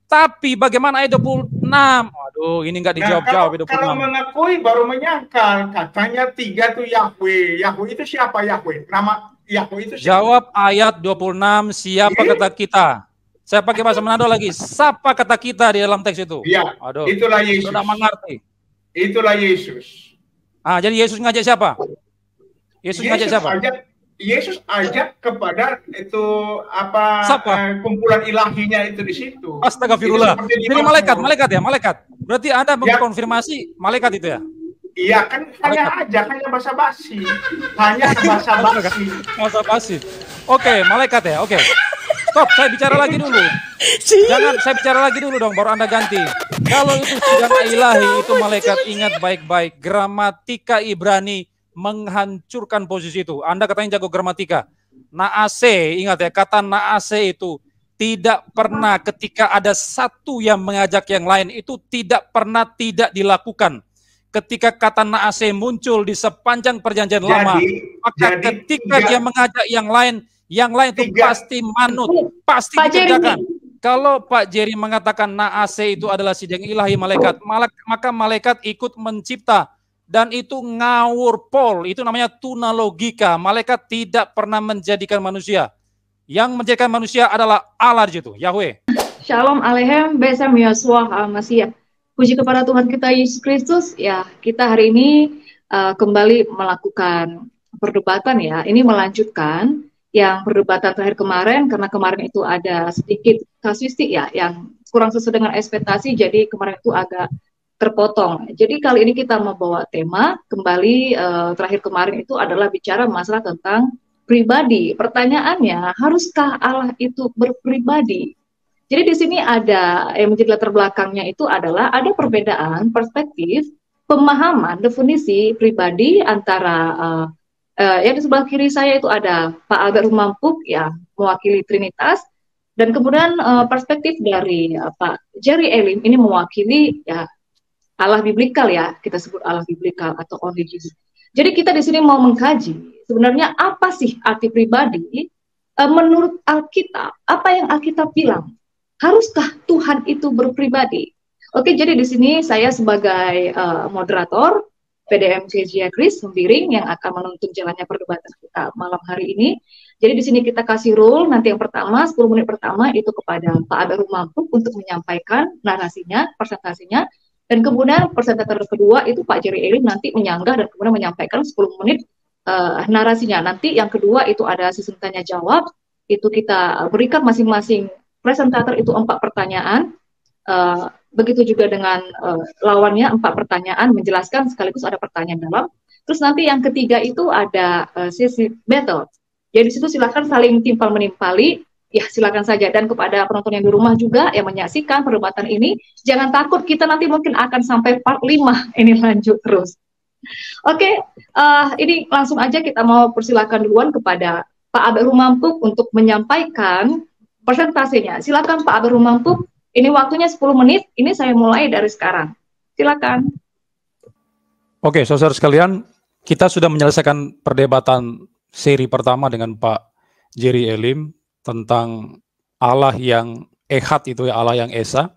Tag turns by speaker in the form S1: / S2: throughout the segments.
S1: Tapi bagaimana ayat 26? Aduh, ini nggak dijawab-jawab.
S2: Kalau mengakui baru menyangkal, katanya 3 tuh Yahweh. Yahweh itu siapa Yahweh? Nama Yahweh itu siapa?
S1: Jawab ayat 26, siapa kata kita? Saya pakai bahasa Manado lagi. Siapa kata kita di dalam teks itu?
S2: Iya, itulah Yesus.
S1: Sudah mengerti.
S2: Itulah Yesus.
S1: Jadi Yesus ngajak siapa? Yesus ngajak siapa?
S2: Yesus ajak kepada itu kumpulan ilahinya itu di situ.
S1: Astagfirullah. Jadi malaikat ya, malaikat. Berarti Anda mengkonfirmasi malaikat itu ya?
S2: Iya kan, hanya basa-basi. Hanya basa-basi.
S1: Basa-basi. Oke, malaikat ya. Oke. Stop, saya bicara lagi dulu. Jangan, saya bicara lagi dulu dong, baru Anda ganti. Kalau itu sidang ilahi, itu malaikat, ingat baik-baik. Gramatika Ibrani menghancurkan posisi itu. Anda katanya jago gramatika. Naase, ingat ya, kata naase itu tidak pernah ketika ada satu yang mengajak yang lain, itu tidak pernah tidak dilakukan. Ketika kata naase muncul di sepanjang perjanjian lama, maka ketika dia mengajak yang lain itu pasti manut, pasti dikerjakan. Kalau Pak Jerry mengatakan naase itu adalah sidang ilahi malaikat, maka malaikat ikut mencipta. Dan itu ngawur pol, itu namanya tuna logika. Malaikat tidak pernah menjadikan manusia. Yang menjadikan manusia adalah Allah di situ, Yahweh.
S3: Shalom Alehem, Besam Yosua Al-Masih. Puji kepada Tuhan kita Yesus Kristus. Ya, kita hari ini kembali melakukan perdebatan ya. Ini melanjutkan yang perdebatan terakhir kemarin, karena kemarin itu ada sedikit kasuistik ya, yang kurang sesuai dengan ekspektasi, jadi kemarin itu agak terpotong. Jadi kali ini kita membawa tema kembali terakhir kemarin itu adalah bicara masalah tentang pribadi. Pertanyaannya, haruskah Allah itu berpribadi? Jadi di sini ada yang menjadi latar belakangnya itu adalah ada perbedaan perspektif, pemahaman, definisi pribadi antara yang di sebelah kiri saya itu ada Pak Albert Rumampuk yang mewakili Trinitas, dan kemudian perspektif dari Pak Jerry Elim ini mewakili ya Allah biblikal ya, kita sebut Allah biblikal atau only Jesus. Jadi kita di sini mau mengkaji sebenarnya apa sih arti pribadi menurut Alkitab, apa yang Alkitab bilang. Haruskah Tuhan itu berpribadi? Oke, jadi di sini saya sebagai moderator PDMCJ Kris Sembiring yang akan menuntun jalannya perdebatan kita malam hari ini. Jadi di sini kita kasih rule, nanti yang pertama 10 menit pertama itu kepada Pak Albert Rumampuk untuk menyampaikan narasinya, presentasinya. Dan kemudian presentator kedua itu Pak Jerry Elim nanti menyanggah dan kemudian menyampaikan 10 menit narasinya. Nanti yang kedua itu ada sesi tanya jawab, itu kita berikan masing-masing presentator itu 4 pertanyaan. Begitu juga dengan lawannya 4 pertanyaan menjelaskan sekaligus ada pertanyaan dalam. Terus nanti yang ketiga itu ada sesi battle. Jadi di situ silakan saling timpal menimpali. Ya silakan saja, dan kepada penonton yang di rumah juga yang menyaksikan perdebatan ini, jangan takut, kita nanti mungkin akan sampai part 5 ini lanjut terus. Oke, ini langsung aja kita mau persilakan duluan kepada Pak Albert Rumampuk untuk menyampaikan presentasinya. Silakan Pak Albert Rumampuk, ini waktunya 10 menit, ini saya mulai dari sekarang. Silakan.
S1: Oke, saudara sekalian, kita sudah menyelesaikan perdebatan seri pertama dengan Pak Jerry Elim tentang Allah yang Ehad itu ya, Allah yang Esa.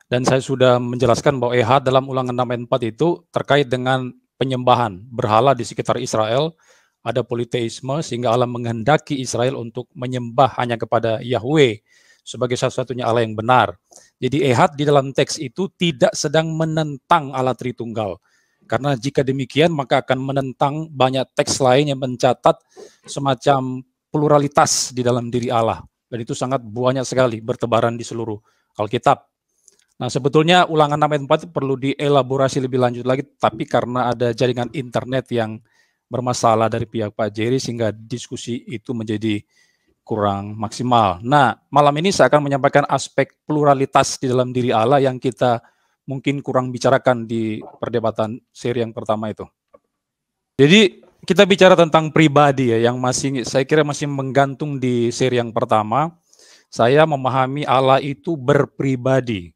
S1: Dan saya sudah menjelaskan bahwa Ehad dalam Ulangan 6 ayat 4 itu terkait dengan penyembahan berhala di sekitar Israel. Ada politeisme sehingga Allah menghendaki Israel untuk menyembah hanya kepada Yahweh sebagai satu-satunya Allah yang benar. Jadi Ehad di dalam teks itu tidak sedang menentang Allah Tritunggal. Karena jika demikian maka akan menentang banyak teks lain yang mencatat semacam pluralitas di dalam diri Allah. Dan itu sangat banyak sekali bertebaran di seluruh Alkitab. Nah sebetulnya Ulangan 6 ayat 4 perlu dielaborasi lebih lanjut lagi, tapi karena ada jaringan internet yang bermasalah dari pihak Pak Jerry sehingga diskusi itu menjadi kurang maksimal. Nah malam ini saya akan menyampaikan aspek pluralitas di dalam diri Allah yang kita mungkin kurang bicarakan di perdebatan seri yang pertama itu. Jadi kita bicara tentang pribadi ya, yang masih saya kira masih menggantung di seri yang pertama. Saya memahami Allah itu berpribadi.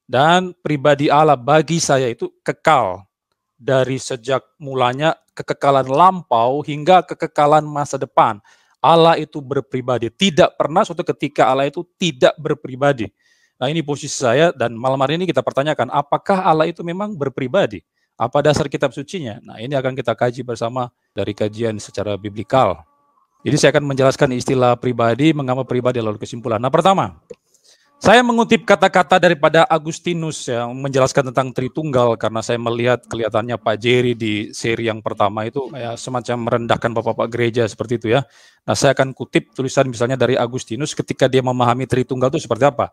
S1: Dan pribadi Allah bagi saya itu kekal. Dari sejak mulanya kekekalan lampau hingga kekekalan masa depan. Allah itu berpribadi. Tidak pernah suatu ketika Allah itu tidak berpribadi. Nah, ini posisi saya, dan malam hari ini kita pertanyakan, apakah Allah itu memang berpribadi? Apa dasar kitab sucinya? Nah, ini akan kita kaji bersama dari kajian secara biblikal. Jadi saya akan menjelaskan istilah pribadi, mengapa pribadi, lalu kesimpulan. Nah, pertama, saya mengutip kata-kata daripada Agustinus yang menjelaskan tentang Tritunggal, karena saya melihat kelihatannya Pak Jerry di seri yang pertama itu ya, semacam merendahkan bapak-bapak gereja seperti itu ya. Nah, saya akan kutip tulisan misalnya dari Agustinus ketika dia memahami Tritunggal itu seperti apa.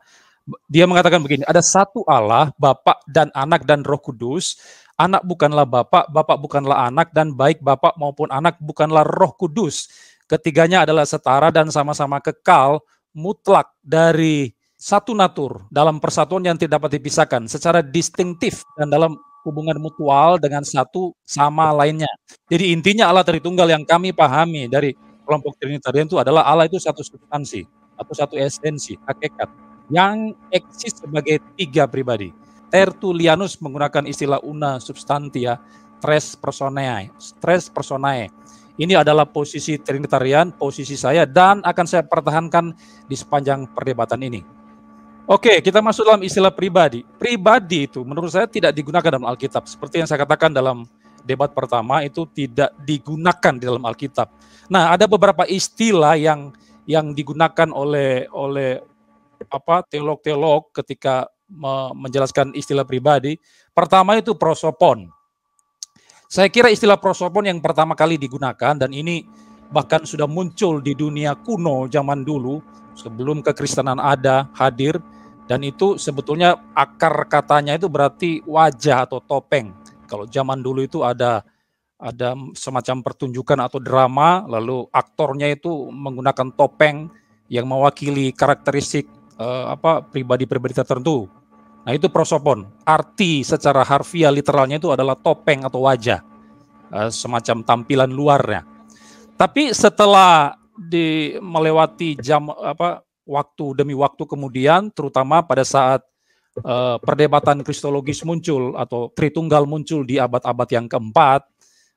S1: Dia mengatakan begini, ada satu Allah, Bapa dan Anak dan Roh Kudus. Anak bukanlah Bapa, Bapa bukanlah Anak, dan baik Bapa maupun Anak bukanlah Roh Kudus. Ketiganya adalah setara dan sama-sama kekal, mutlak dari satu natur dalam persatuan yang tidak dapat dipisahkan secara distintif dan dalam hubungan mutual dengan satu sama lainnya. Jadi intinya Allah Tritunggal yang kami pahami dari kelompok Trinitarian itu adalah Allah itu satu substansi atau satu esensi, hakikat yang eksis sebagai tiga pribadi. Tertullianus menggunakan istilah una substantia tres personae. Tres personae. Ini adalah posisi Trinitarian, posisi saya, dan akan saya pertahankan di sepanjang perdebatan ini. Oke, kita masuk dalam istilah pribadi. Pribadi itu menurut saya tidak digunakan dalam Alkitab. Seperti yang saya katakan dalam debat pertama, itu tidak digunakan di dalam Alkitab. Nah, ada beberapa istilah yang digunakan oleh teolog-teolog ketika menjelaskan istilah pribadi. Pertama itu prosopon. Saya kira istilah prosopon yang pertama kali digunakan, dan ini bahkan sudah muncul di dunia kuno zaman dulu, sebelum kekristenan hadir, dan itu sebetulnya akar katanya itu berarti wajah atau topeng. Kalau zaman dulu itu ada semacam pertunjukan atau drama, lalu aktornya itu menggunakan topeng yang mewakili karakteristik pribadi-pribadi tertentu. Nah, itu prosopon. Arti secara harfiah literalnya itu adalah topeng atau wajah, semacam tampilan luarnya. Tapi setelah melewati waktu demi waktu kemudian, terutama pada saat perdebatan kristologis muncul atau Tritunggal muncul di abad-abad yang keempat,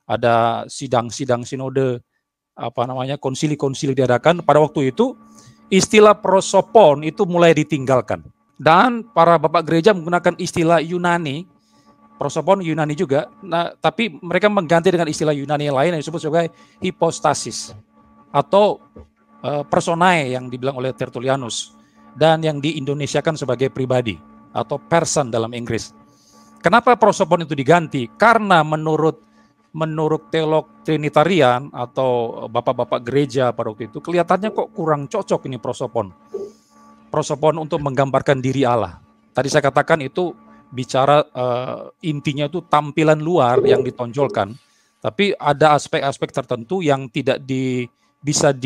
S1: ada sidang-sidang sinode, konsili-konsili diadakan. Pada waktu itu istilah prosopon itu mulai ditinggalkan, dan para bapak gereja menggunakan istilah Yunani. Prosopon Yunani juga, nah, tapi mereka mengganti dengan istilah Yunani yang lain yang disebut sebagai hipostasis atau personae yang dibilang oleh Tertullianus, dan yang diindonesiakan sebagai pribadi atau person dalam Inggris. Kenapa prosopon itu diganti? Karena menurut teolog Trinitarian atau bapak-bapak gereja pada waktu itu, kelihatannya kok kurang cocok ini prosopon. Prosopon untuk menggambarkan diri Allah. Tadi saya katakan itu bicara intinya itu tampilan luar yang ditonjolkan, tapi ada aspek-aspek tertentu yang tidak bisa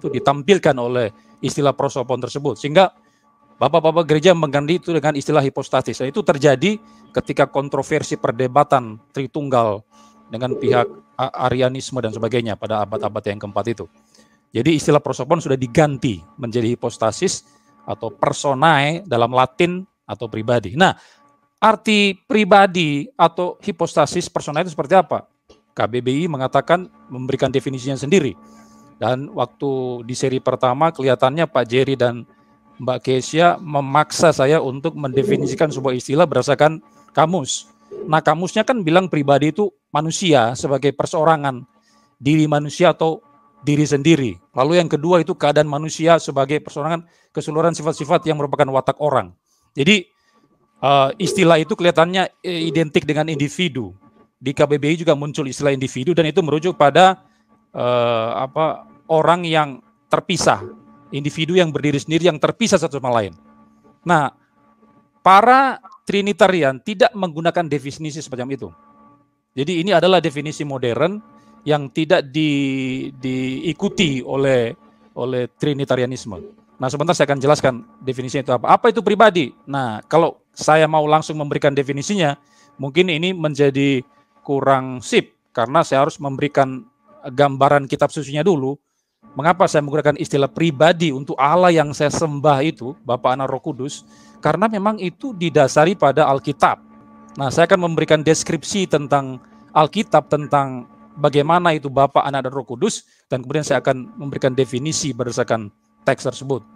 S1: ditampilkan oleh istilah prosopon tersebut, sehingga bapak-bapak gereja mengganti itu dengan istilah hipostasis. Nah, itu terjadi ketika kontroversi perdebatan Tritunggal dengan pihak Arianisme dan sebagainya pada abad-abad yang keempat itu. Jadi istilah prosopon sudah diganti menjadi hipostasis atau personae dalam Latin atau pribadi. Nah, arti pribadi atau hipostasis personae itu seperti apa? KBBI mengatakan, memberikan definisinya sendiri. Dan waktu di seri pertama kelihatannya Pak Jerry dan Mbak Kesia memaksa saya untuk mendefinisikan sebuah istilah berdasarkan kamus. Nah, kamusnya kan bilang pribadi itu manusia sebagai perseorangan, diri manusia atau diri sendiri. Lalu yang kedua itu keadaan manusia sebagai perseorangan, keseluruhan sifat-sifat yang merupakan watak orang. Jadi istilah itu kelihatannya identik dengan individu. Di KBBI juga muncul istilah individu, dan itu merujuk pada orang yang terpisah, individu yang berdiri sendiri yang terpisah satu sama lain. Nah, para Trinitarian tidak menggunakan definisi semacam itu. Jadi ini adalah definisi modern yang tidak diikuti oleh Trinitarianisme. Nah, sebentar saya akan jelaskan definisinya itu apa. Apa itu pribadi? Nah, kalau saya mau langsung memberikan definisinya, mungkin ini menjadi kurang sip, karena saya harus memberikan gambaran kitab sucinya dulu. Mengapa saya menggunakan istilah pribadi untuk Allah yang saya sembah itu, Bapa, Anak, Roh Kudus? Karena memang itu didasari pada Alkitab. Nah, saya akan memberikan deskripsi tentang Alkitab, tentang bagaimana itu Bapa, Anak, dan Roh Kudus, dan kemudian saya akan memberikan definisi berdasarkan teks tersebut.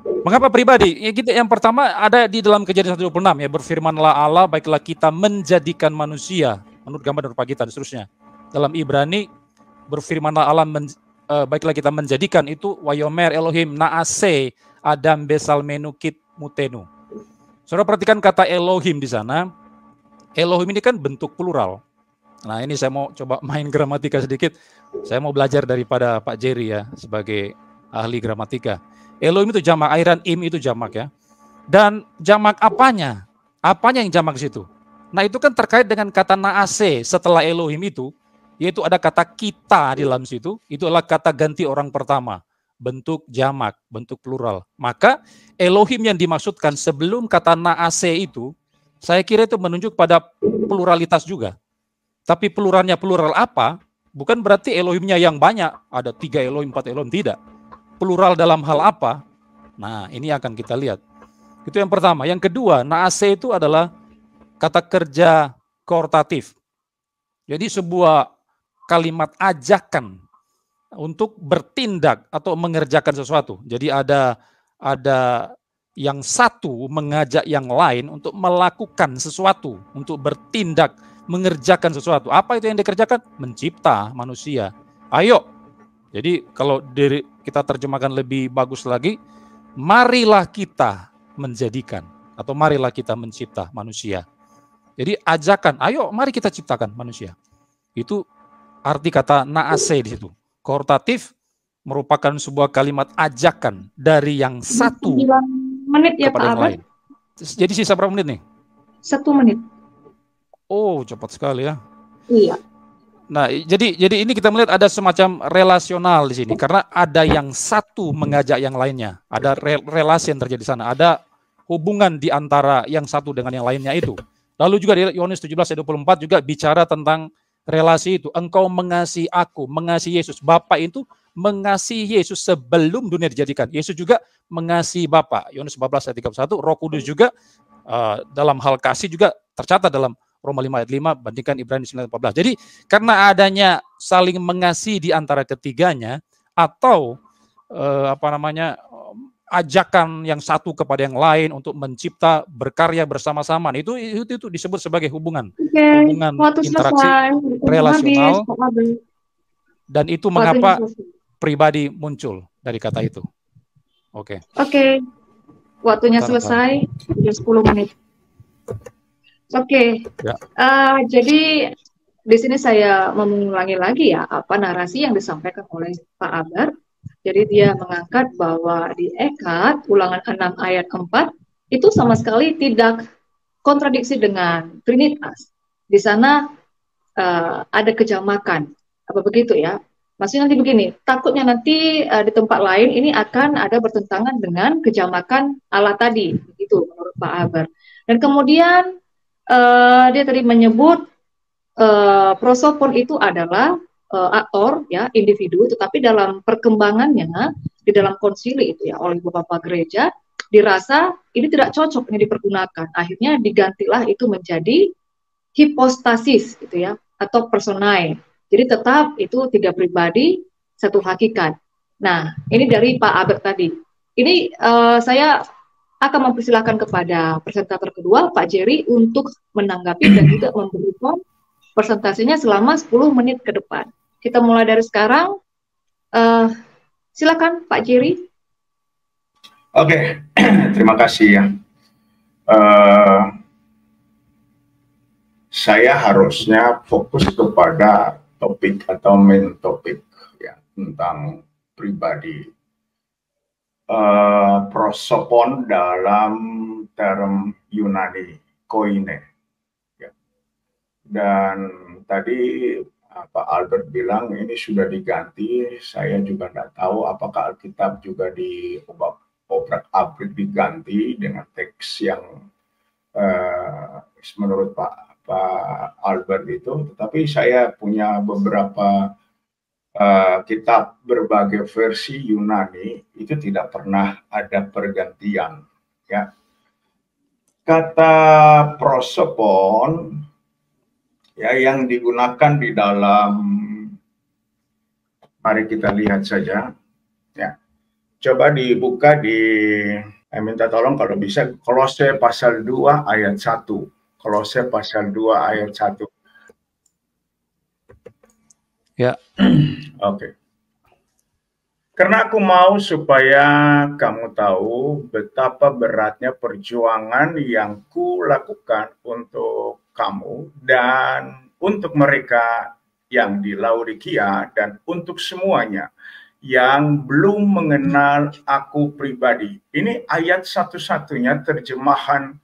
S1: Mengapa pribadi? Ya, kita, yang pertama ada di dalam Kejadian 1:26 ya, berfirmanlah Allah, baiklah kita menjadikan manusia menurut gambar dan rupa kita dan seterusnya. Dalam Ibrani berfirmanlah Allah, baiklah kita menjadikan, itu wayomer Elohim naase Adam besal menukit mutenu. Saudara perhatikan kata Elohim di sana. Elohim ini kan bentuk plural. Nah ini saya mau coba main gramatika sedikit. Saya mau belajar daripada Pak Jerry ya, sebagai ahli gramatika. Elohim itu jamak, airan im itu jamak ya. Dan jamak apanya? Apanya yang jamak di situ? Nah itu kan terkait dengan kata naase setelah Elohim itu, yaitu ada kata kita di dalam situ, itu adalah kata ganti orang pertama. Bentuk jamak, bentuk plural. Maka Elohim yang dimaksudkan sebelum kata naase itu, saya kira itu menunjuk pada pluralitas juga. Tapi pluralnya plural apa? Bukan berarti Elohimnya yang banyak, ada 3 Elohim, 4 Elohim, tidak. Plural dalam hal apa? Nah, ini akan kita lihat. Itu yang pertama. Yang kedua, naase itu adalah kata kerja koortatif. Jadi sebuah kalimat ajakan untuk bertindak atau mengerjakan sesuatu. Jadi ada yang satu mengajak yang lain untuk melakukan sesuatu, untuk bertindak, mengerjakan sesuatu. Apa itu yang dikerjakan? Mencipta manusia. Ayo. Jadi kalau kita terjemahkan lebih bagus lagi, marilah kita menjadikan atau marilah kita mencipta manusia. Jadi ajakan, ayo mari kita ciptakan manusia. Itu arti kata naase di situ. Koortatif merupakan sebuah kalimat ajakan dari yang satu
S3: 9 menit ya
S1: kepada
S3: Pak
S1: yang
S3: Abad.
S1: lain. Jadi sisa berapa menit nih?
S3: 1 menit.
S1: Oh, cepat sekali ya.
S3: Iya.
S1: Nah, jadi ini kita melihat ada semacam relasional di sini karena ada yang satu mengajak yang lainnya. Ada relasi yang terjadi di sana. Ada hubungan di antara yang satu dengan yang lainnya itu. Lalu juga di Yohanes 17:24 juga bicara tentang relasi itu. Engkau mengasihi aku, mengasihi Yesus. Bapa itu mengasihi Yesus sebelum dunia dijadikan. Yesus juga mengasihi Bapa. Yohanes 14:31. Roh Kudus juga dalam hal kasih juga tercatat dalam Roma 5:5 bandingkan Ibrani 9:14. Jadi karena adanya saling mengasihi di antara ketiganya atau ajakan yang satu kepada yang lain untuk mencipta, berkarya bersama-sama, itu disebut sebagai hubungan
S3: Waktu
S1: interaksi
S3: selesai.
S1: relasional. Dan itu mengapa
S3: selesai.
S1: pribadi muncul dari kata itu. Oke.
S3: Waktunya selesai. Sudah 10 menit. Ya. Jadi di sini saya mengulangi lagi ya apa narasi yang disampaikan oleh Pak Abar. Jadi dia mengangkat bahwa di Eckhart Ulangan 6 ayat 4 itu sama sekali tidak kontradiksi dengan Trinitas. Di sana ada kejamakan. Apa begitu ya? Maksudnya nanti begini, takutnya nanti di tempat lain ini akan ada bertentangan dengan kejamakan Allah tadi, begitu menurut Pak Abar. Dan kemudian dia tadi menyebut prosopon itu adalah aktor ya, individu, tetapi dalam perkembangannya di dalam konsili itu ya oleh beberapa gereja dirasa ini tidak cocok ini dipergunakan. Akhirnya digantilah itu menjadi hipostasis gitu ya atau personae. Jadi tetap itu 3 pribadi, 1 hakikat. Nah, ini dari Pak Abed tadi. Ini saya akan mempersilahkan kepada presentator kedua, Pak Jerry, untuk menanggapi dan juga memberikan presentasinya selama 10 menit ke depan. Kita mulai dari sekarang. Silakan, Pak Jerry.
S2: Oke, terima kasih ya. Saya harusnya fokus kepada topik atau main topik ya tentang pribadi. Prosopon dalam term Yunani koine ya. Dan tadi Pak Albert bilang ini sudah diganti. Saya juga tidak tahu apakah Alkitab juga di obrak-abrik diganti dengan teks yang menurut Pak Albert itu. Tetapi saya punya beberapa kitab berbagai versi Yunani, itu tidak pernah ada pergantian ya. Kata prosopon ya yang digunakan di dalam, mari kita lihat saja ya. Coba dibuka di, saya minta tolong kalau bisa, Kolose pasal 2 ayat 1. Kolose pasal 2 ayat 1.
S1: Ya.
S2: Oke. Karena aku mau supaya kamu tahu betapa beratnya perjuangan yang kulakukan untuk kamu dan untuk mereka yang di Laodikia dan untuk semuanya yang belum mengenal aku pribadi. Ini ayat satu-satunya terjemahan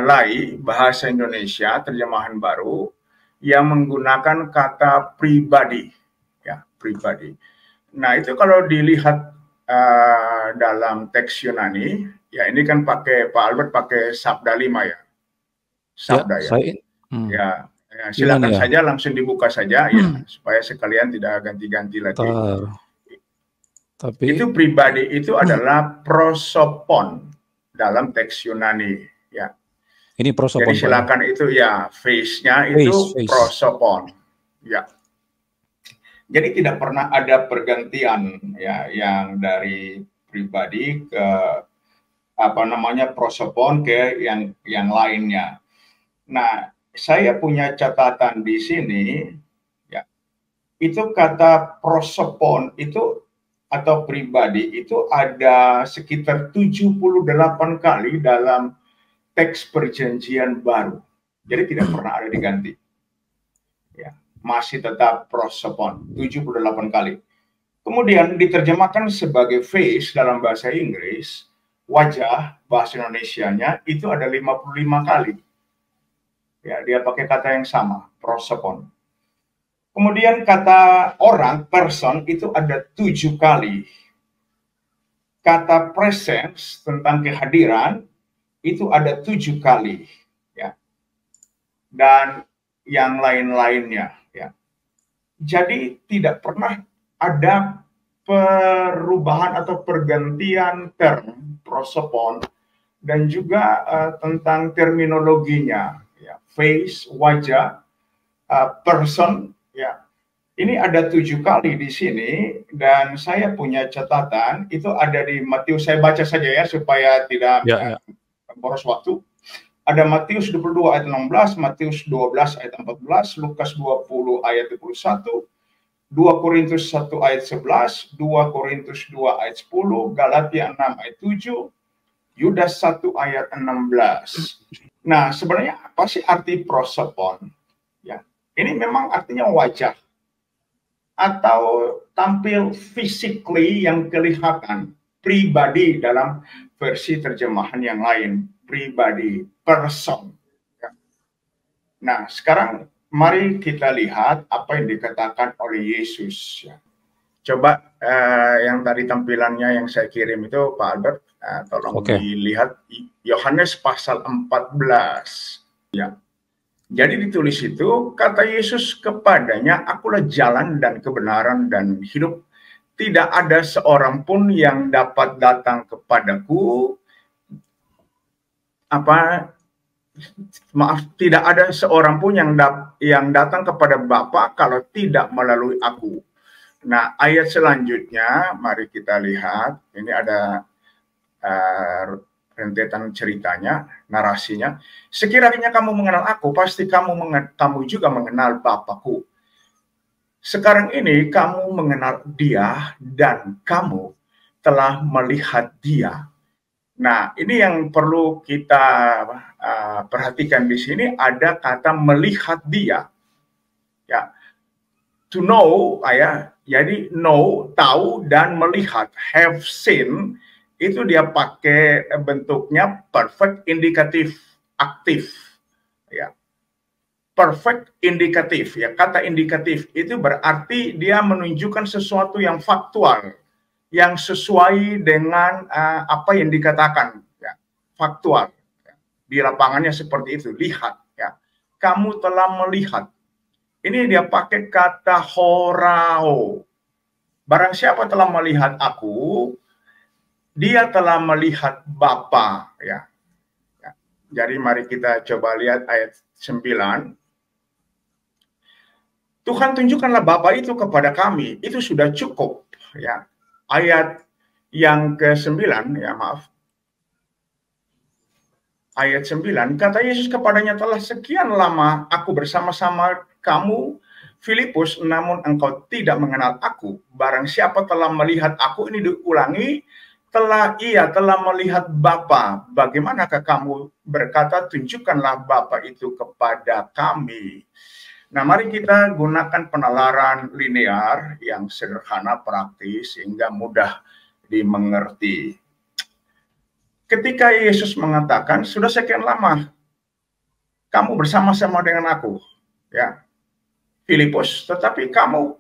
S2: Lai bahasa Indonesia, terjemahan baru yang menggunakan kata pribadi, ya, pribadi. Nah, itu kalau dilihat dalam teks Yunani, ya ini kan Pak Albert pakai Sabda 5 ya. Sabda ya. Ya, silakan saja langsung dibuka saja ya, supaya sekalian tidak ganti-ganti lagi.
S1: Tapi
S2: itu pribadi itu adalah prosopon dalam teks Yunani ya.
S1: Ini prosopon.
S2: Jadi silakan itu ya, face-nya itu prosopon. Ya. Jadi tidak pernah ada pergantian ya yang dari pribadi ke prosopon ke yang lainnya. Nah, saya punya catatan di sini ya. Itu kata prosopon itu atau pribadi itu ada sekitar 78 kali dalam teks perjanjian baru. Jadi tidak pernah ada diganti. Ya, masih tetap prosopon 78 kali. Kemudian diterjemahkan sebagai face dalam bahasa Inggris, wajah bahasa Indonesianya itu ada 55 kali. Ya, dia pakai kata yang sama, prosopon. Kemudian kata orang, person, itu ada 7 kali. Kata presence, tentang kehadiran, itu ada 7 kali. Ya. Dan yang lain-lainnya. Ya. Jadi tidak pernah ada perubahan atau pergantian term, prosopon, dan juga tentang terminologinya. Ya. Face, wajah, person, ya. Ini ada 7 kali di sini dan saya punya catatan itu ada di Matius. Saya baca saja ya supaya tidak boros waktu. Ada Matius 22 ayat 16, Matius 12 ayat 14, Lukas 20 ayat 21, 2 Korintus 1 ayat 11, 2 Korintus 2 ayat 10, Galatia 6 ayat 7, Yudas 1 ayat 16. Nah, sebenarnya apa sih arti prosopon? Ya, ini memang artinya wajah atau tampil physically yang kelihatan, pribadi dalam versi terjemahan yang lain, pribadi, person. Ya. Nah, sekarang mari kita lihat apa yang dikatakan oleh Yesus. Ya. Coba yang tadi tampilannya yang saya kirim itu Pak Albert, tolong dilihat Yohanes pasal 14. Ya. Jadi ditulis itu, kata Yesus kepadanya, akulah jalan dan kebenaran dan hidup. Tidak ada seorang pun yang dapat datang kepadaku. Tidak ada seorang pun yang datang kepada Bapa kalau tidak melalui aku. Nah, ayat selanjutnya, mari kita lihat. Ini ada rentetan ceritanya, narasinya. Sekiranya kamu mengenal aku, pasti kamu juga mengenal Bapakku. Sekarang ini kamu mengenal dia dan kamu telah melihat dia. Nah, ini yang perlu kita perhatikan di sini, ada kata melihat dia. Ya. To know, ya. Jadi know, tahu, dan melihat, have seen, itu dia pakai bentuknya perfect indikatif aktif, ya. Perfect indikatif, ya. Kata indikatif itu berarti dia menunjukkan sesuatu yang faktual, yang sesuai dengan apa yang dikatakan, ya. Faktual. Ya. Di lapangannya seperti itu, lihat, ya. Kamu telah melihat. Ini dia pakai kata horao. Barang siapa telah melihat aku, dia telah melihat Bapa, ya. Ya. Jadi mari kita coba lihat ayat 9. Tuhan tunjukkanlah Bapa itu kepada kami, itu sudah cukup, ya. Ayat yang ke-9, ya maaf, ayat 9, kata Yesus kepadanya, telah sekian lama aku bersama-sama kamu, Filipus, namun engkau tidak mengenal aku. Barang siapa telah melihat aku, ini diulangi, ia telah melihat Bapa. Bagaimanakah kamu berkata, tunjukkanlah Bapa itu kepada kami. Nah, mari kita gunakan penalaran linear yang sederhana, praktis, sehingga mudah dimengerti. Ketika Yesus mengatakan, sudah sekian lama kamu bersama-sama dengan aku, ya, Filipus, tetapi kamu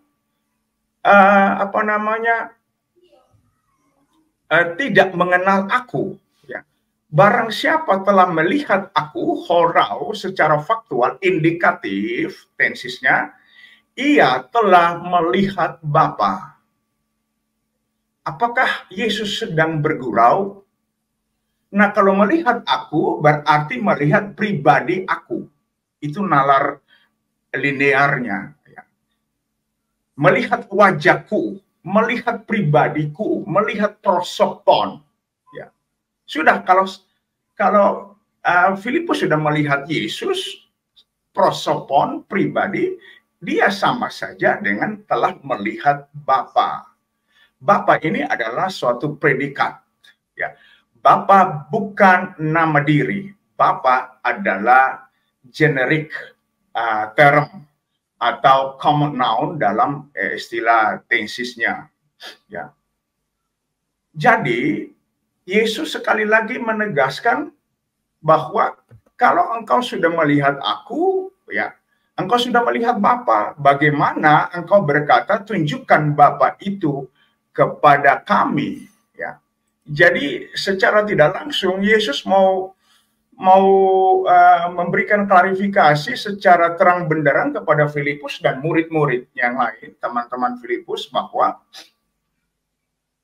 S2: tidak mengenal aku. Ya. Barang siapa telah melihat aku, horau, secara faktual, indikatif, tensisnya, ia telah melihat Bapa. Apakah Yesus sedang bergurau? Nah, kalau melihat aku, berarti melihat pribadi aku. Itu nalar linearnya. Ya. Melihat wajahku, melihat pribadiku, melihat prosopon. Ya. Sudah, kalau Filipus sudah melihat Yesus, prosopon, pribadi, dia sama saja dengan telah melihat Bapa. Bapa ini adalah suatu predikat. Ya. Bapa bukan nama diri. Bapa adalah generic term atau common noun dalam istilah tensisnya. Ya. Jadi, Yesus sekali lagi menegaskan bahwa kalau engkau sudah melihat aku, ya, engkau sudah melihat Bapa. Bagaimana engkau berkata, tunjukkan Bapa itu kepada kami. Ya. Jadi secara tidak langsung Yesus mau memberikan klarifikasi secara terang benderang kepada Filipus dan murid-murid yang lain, teman-teman Filipus, bahwa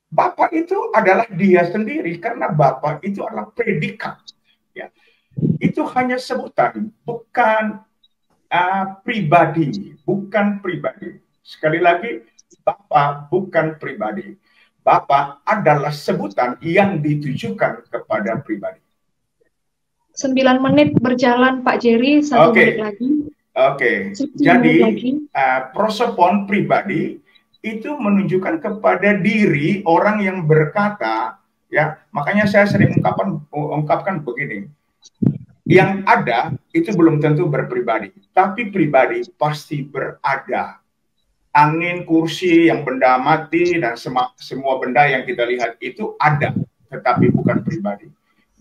S2: Bapa itu adalah dia sendiri, karena Bapa itu adalah predikat. Ya. Itu hanya sebutan, bukan pribadi, bukan pribadi. Sekali lagi, Bapa bukan pribadi. Bapa adalah sebutan yang ditujukan kepada pribadi.
S3: 9 menit berjalan, Pak Jerry, 1 menit lagi.
S2: Oke. Jadi prosopon pribadi itu menunjukkan kepada diri orang yang berkata, ya. Makanya saya sering ungkapkan begini. Yang ada itu belum tentu berpribadi, tapi pribadi pasti berada. Angin, kursi, yang benda mati, dan semua benda yang kita lihat itu ada, tetapi bukan pribadi.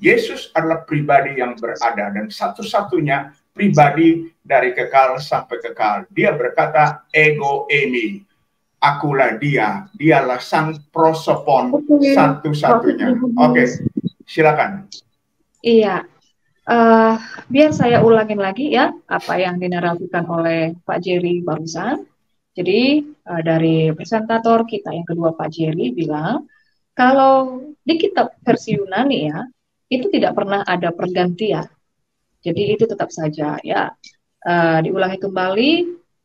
S2: Yesus adalah pribadi yang berada, dan satu-satunya pribadi dari kekal sampai kekal. Dia berkata, ego eimi, akulah dia, dialah sang prosopon satu-satunya. Oke, silakan.
S3: Iya, biar saya ulangin lagi ya, apa yang dinarasikan oleh Pak Jerry barusan. Jadi dari presentator kita yang kedua, Pak Jerry, bilang, kalau di kitab versi Yunani ya, itu tidak pernah ada pergantian. Jadi itu tetap saja ya. Diulangi kembali,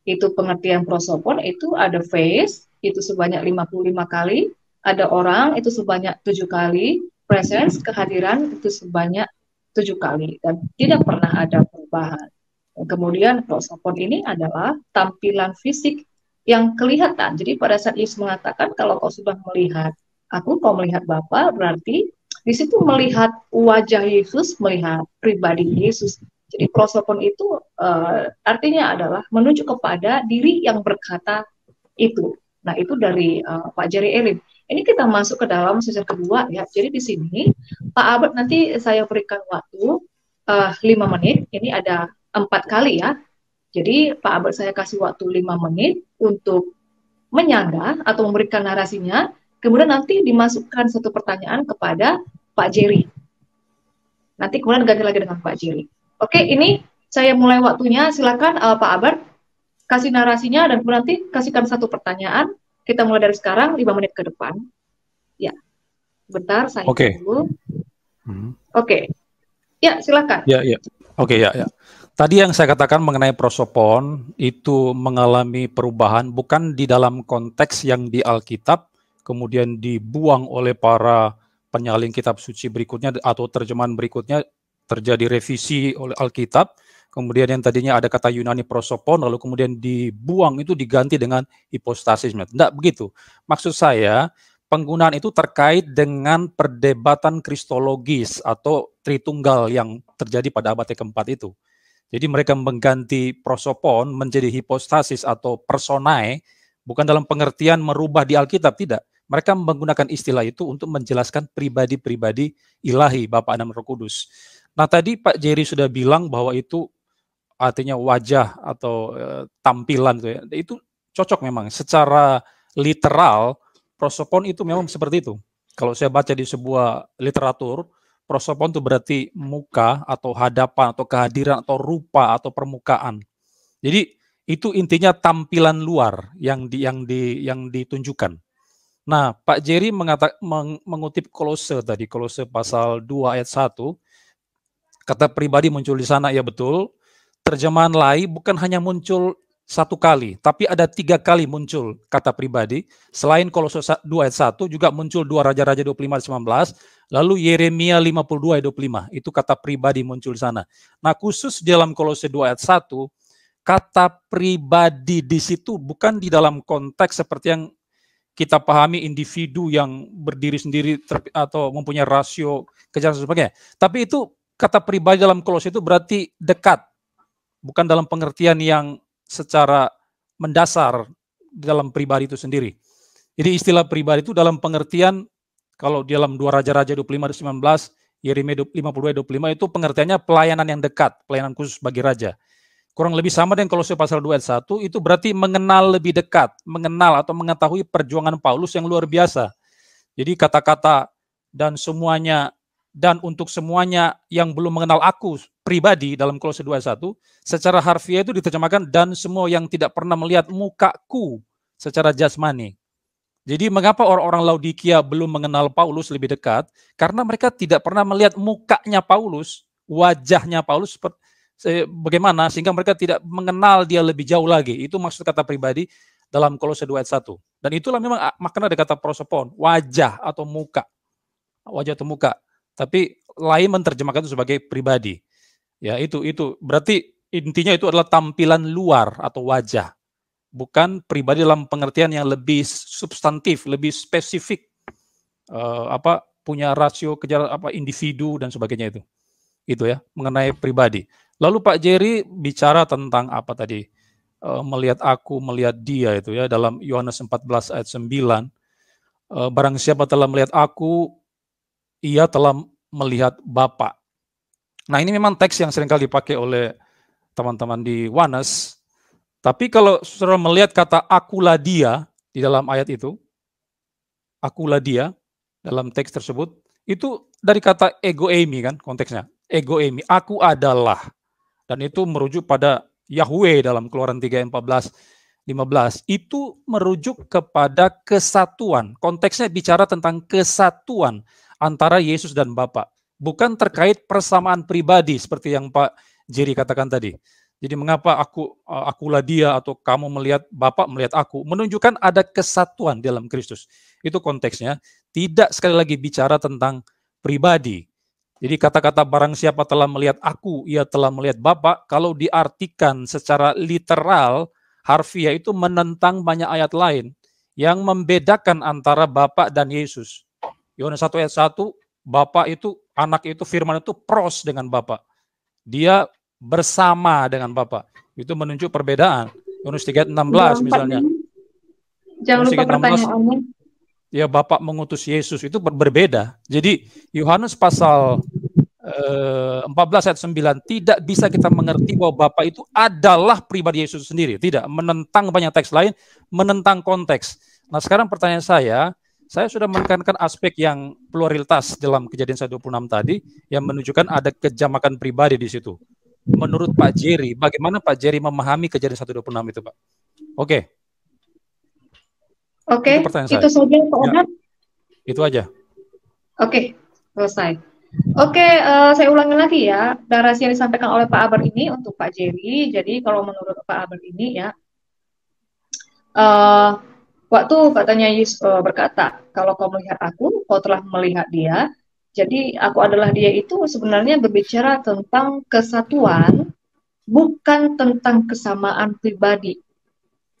S3: itu pengertian prosopon, itu ada face, itu sebanyak 55 kali, ada orang, itu sebanyak 7 kali, presence, kehadiran, itu sebanyak 7 kali, dan tidak pernah ada perubahan. Dan kemudian prosopon ini adalah tampilan fisik yang kelihatan. Jadi pada saat Yesus mengatakan, kalau kau sudah melihat aku, kau melihat Bapa, berarti di situ melihat wajah Yesus, melihat pribadi Yesus. Jadi prosopon itu artinya adalah menunjuk kepada diri yang berkata itu. Nah, itu dari Pak Jerry Elim. Ini kita masuk ke dalam sesi kedua ya. Jadi di sini Pak Albert, nanti saya berikan waktu 5 menit. Ini ada 4 kali ya. Jadi Pak Albert saya kasih waktu 5 menit untuk menyanggah atau memberikan narasinya. Kemudian nanti dimasukkan satu pertanyaan kepada Pak Jerry. Nanti kemudian ganti lagi dengan Pak Jerry. Oke, ini saya mulai waktunya. Silakan Pak Albert kasih narasinya dan kemudian nanti kasihkan satu pertanyaan. Kita mulai dari sekarang 5 menit ke depan. Ya, bentar saya dulu. Oke. Ya, silakan.
S1: Ya. Oke, ya. Tadi yang saya katakan mengenai prosopon itu mengalami perubahan bukan di dalam konteks yang di Alkitab kemudian dibuang oleh para penyalin kitab suci berikutnya atau terjemahan berikutnya, terjadi revisi oleh Alkitab, kemudian yang tadinya ada kata Yunani prosopon, lalu kemudian dibuang, itu diganti dengan hipostasis. Tidak begitu. Maksud saya, penggunaan itu terkait dengan perdebatan kristologis atau Tritunggal yang terjadi pada abad keempat itu. Jadi mereka mengganti prosopon menjadi hipostasis atau personae, bukan dalam pengertian merubah di Alkitab, tidak. Mereka menggunakan istilah itu untuk menjelaskan pribadi-pribadi ilahi, Bapa dan Roh Kudus. Nah, tadi Pak Jerry sudah bilang bahwa itu artinya wajah atau tampilan itu ya. Itu cocok memang. Secara literal, prosopon itu memang seperti itu. Kalau saya baca di sebuah literatur, prosopon itu berarti muka atau hadapan atau kehadiran atau rupa atau permukaan. Jadi itu intinya tampilan luar yang ditunjukkan. Nah, Pak Jerry mengutip Kolose tadi, Kolose pasal 2 ayat 1, kata pribadi muncul di sana, ya betul. Terjemahan lain bukan hanya muncul satu kali, tapi ada 3 kali muncul kata pribadi. Selain Kolose 2 ayat 1, juga muncul 2 Raja-Raja 25-19, lalu Yeremia 52 ayat 25, itu kata pribadi muncul di sana. Nah, khusus dalam Kolose 2 ayat 1, kata pribadi di situ bukan di dalam konteks seperti yang kita pahami individu yang berdiri sendiri atau mempunyai rasio kejar dan sebagainya. Tapi itu kata pribadi dalam Kolose itu berarti dekat, bukan dalam pengertian yang secara mendasar dalam pribadi itu sendiri. Jadi istilah pribadi itu dalam pengertian, kalau dalam 2 Raja-Raja 25-19, Yeremia 52-25 itu pengertiannya pelayanan yang dekat, pelayanan khusus bagi raja. Kurang lebih sama dengan Kolose pasal 2 ayat 1, itu berarti mengenal lebih dekat, mengenal atau mengetahui perjuangan Paulus yang luar biasa. Jadi kata-kata dan semuanya, dan untuk semuanya yang belum mengenal aku pribadi dalam Kolose 2 ayat 1, secara harfiah itu diterjemahkan dan semua yang tidak pernah melihat mukaku secara jasmani. Jadi mengapa orang-orang Laodikia belum mengenal Paulus lebih dekat? Karena mereka tidak pernah melihat mukanya Paulus, wajahnya Paulus bagaimana, sehingga mereka tidak mengenal dia lebih jauh lagi. Itu maksud kata pribadi dalam Kolose 2 ayat 1. Dan itulah memang makna dari kata prosopon, wajah atau muka. Wajah atau muka. Tapi lain menerjemahkan itu sebagai pribadi. Ya, itu berarti intinya itu adalah tampilan luar atau wajah. Bukan pribadi dalam pengertian yang lebih substantif, lebih spesifik. Punya rasio kejar individu dan sebagainya itu. Itu ya, mengenai pribadi. Lalu Pak Jerry bicara tentang apa tadi? Melihat aku, melihat dia itu ya, dalam Yohanes 14 ayat 9. Barang siapa telah melihat aku, ia telah melihat Bapa. Nah, ini memang teks yang seringkali dipakai oleh teman-teman di Wanes. Tapi kalau saudara melihat kata akulah dia di dalam ayat itu, akulah dia dalam teks tersebut, itu dari kata ego eimi kan konteksnya. Ego eimi, aku adalah. Dan itu merujuk pada Yahweh dalam Keluaran 3 14 15. Itu merujuk kepada kesatuan. Konteksnya bicara tentang kesatuan antara Yesus dan Bapa. Bukan terkait persamaan pribadi seperti yang Pak Jerry katakan tadi. Jadi mengapa akulah dia atau kamu melihat Bapa melihat aku, menunjukkan ada kesatuan dalam Kristus. Itu konteksnya. Tidak sekali lagi bicara tentang pribadi. Jadi kata-kata barang siapa telah melihat aku, ia telah melihat Bapa, kalau diartikan secara literal, harfiah itu menentang banyak ayat lain yang membedakan antara Bapa dan Yesus. Yohanes 1 ayat 1, Bapa itu, anak itu, firman itu pros dengan Bapa. Dia bersama dengan Bapa. Itu menunjuk perbedaan. Yohanes 3 ayat 16 misalnya.
S3: Jangan lupa pertanyaannya.
S1: Ya, Bapak mengutus Yesus, itu berbeda. Jadi Yohanes pasal 14 ayat 9 tidak bisa kita mengerti bahwa Bapak itu adalah pribadi Yesus sendiri. Tidak, menentang banyak teks lain, menentang konteks. Nah, sekarang pertanyaan saya sudah menekankan aspek yang pluralitas dalam Kejadian 1:26 tadi, yang menunjukkan ada kejamakan pribadi di situ. Menurut Pak Jerry, bagaimana Pak Jerry memahami Kejadian 1:26 itu, Pak? Oke, itu
S3: saja Pak Odan.
S1: Itu aja.
S3: Oke, selesai. Oke, saya ulangi lagi ya, narasi yang disampaikan oleh Pak Albert ini untuk Pak Jerry. Jadi kalau menurut Pak Albert ini ya, Waktu katanya Yesus berkata, kalau kau melihat aku, kau telah melihat dia. Jadi aku adalah dia itu sebenarnya berbicara tentang kesatuan, bukan tentang kesamaan pribadi.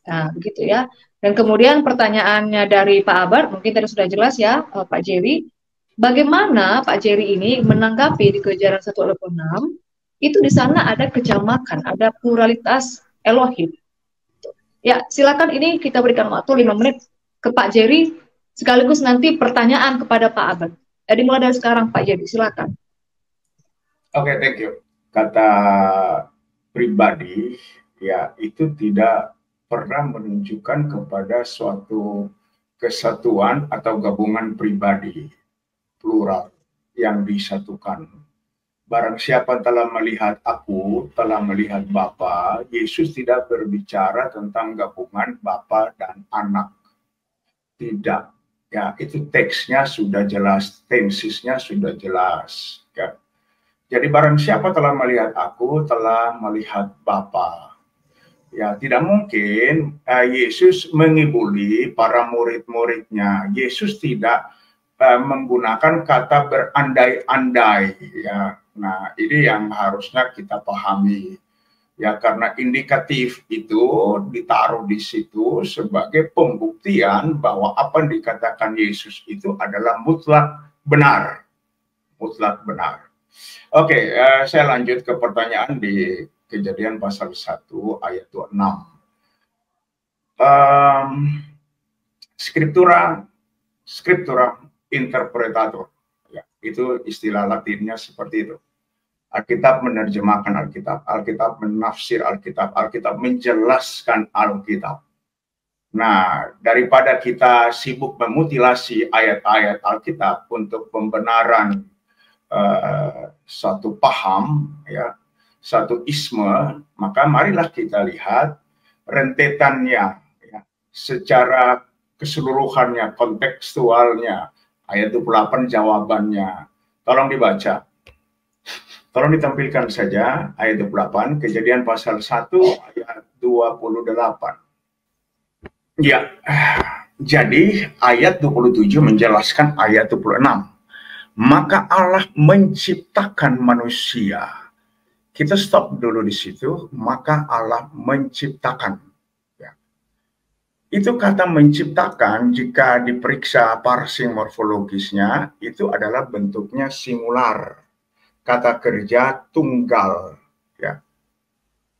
S3: Nah, begitu ya. Dan kemudian pertanyaannya dari Pak Abar, mungkin tadi sudah jelas ya, Pak Jerry. Bagaimana Pak Jerry ini menanggapi di Kejaran 1:6, itu di sana ada kejamakan, ada pluralitas Elohim. Ya, silakan ini kita berikan waktu 5 menit ke Pak Jerry, sekaligus nanti pertanyaan kepada Pak Abar. Jadi mulai dari sekarang Pak Jerry, silakan.
S2: Oke, thank you. Kata pribadi, ya itu tidak pernah menunjukkan kepada suatu kesatuan atau gabungan pribadi plural yang disatukan. Barang siapa telah melihat aku, telah melihat Bapa. Yesus tidak berbicara tentang gabungan Bapa dan anak. Tidak. Ya, itu teksnya sudah jelas, tensisnya sudah jelas. Ya. Jadi barang siapa telah melihat aku, telah melihat Bapa. Ya, tidak mungkin Yesus mengibuli para murid-muridnya. Yesus tidak menggunakan kata berandai-andai. Ya. Nah, ini yang harusnya kita pahami. Ya, karena indikatif itu ditaruh di situ sebagai pembuktian bahwa apa yang dikatakan Yesus itu adalah mutlak benar. Mutlak benar. Oke, saya lanjut ke pertanyaan di Kejadian pasal 1 ayat 26. Scriptura interpretator. Ya, itu istilah Latinnya seperti itu. Alkitab menerjemahkan Alkitab, Alkitab menafsir Alkitab, Alkitab menjelaskan Alkitab. Nah, daripada kita sibuk memutilasi ayat-ayat Alkitab untuk pembenaran satu paham, ya, satu isme, maka marilah kita lihat rentetannya, ya, secara keseluruhannya, kontekstualnya. Ayat 28 jawabannya. Tolong dibaca. Tolong ditampilkan saja ayat 28, Kejadian pasal 1 ayat 28. Ya, jadi ayat 27 menjelaskan ayat 26. Maka Allah menciptakan manusia. Kita stop dulu di situ, maka Allah menciptakan. Ya. Itu kata menciptakan, jika diperiksa parsing morfologisnya, itu adalah bentuknya singular. Kata kerja tunggal, ya.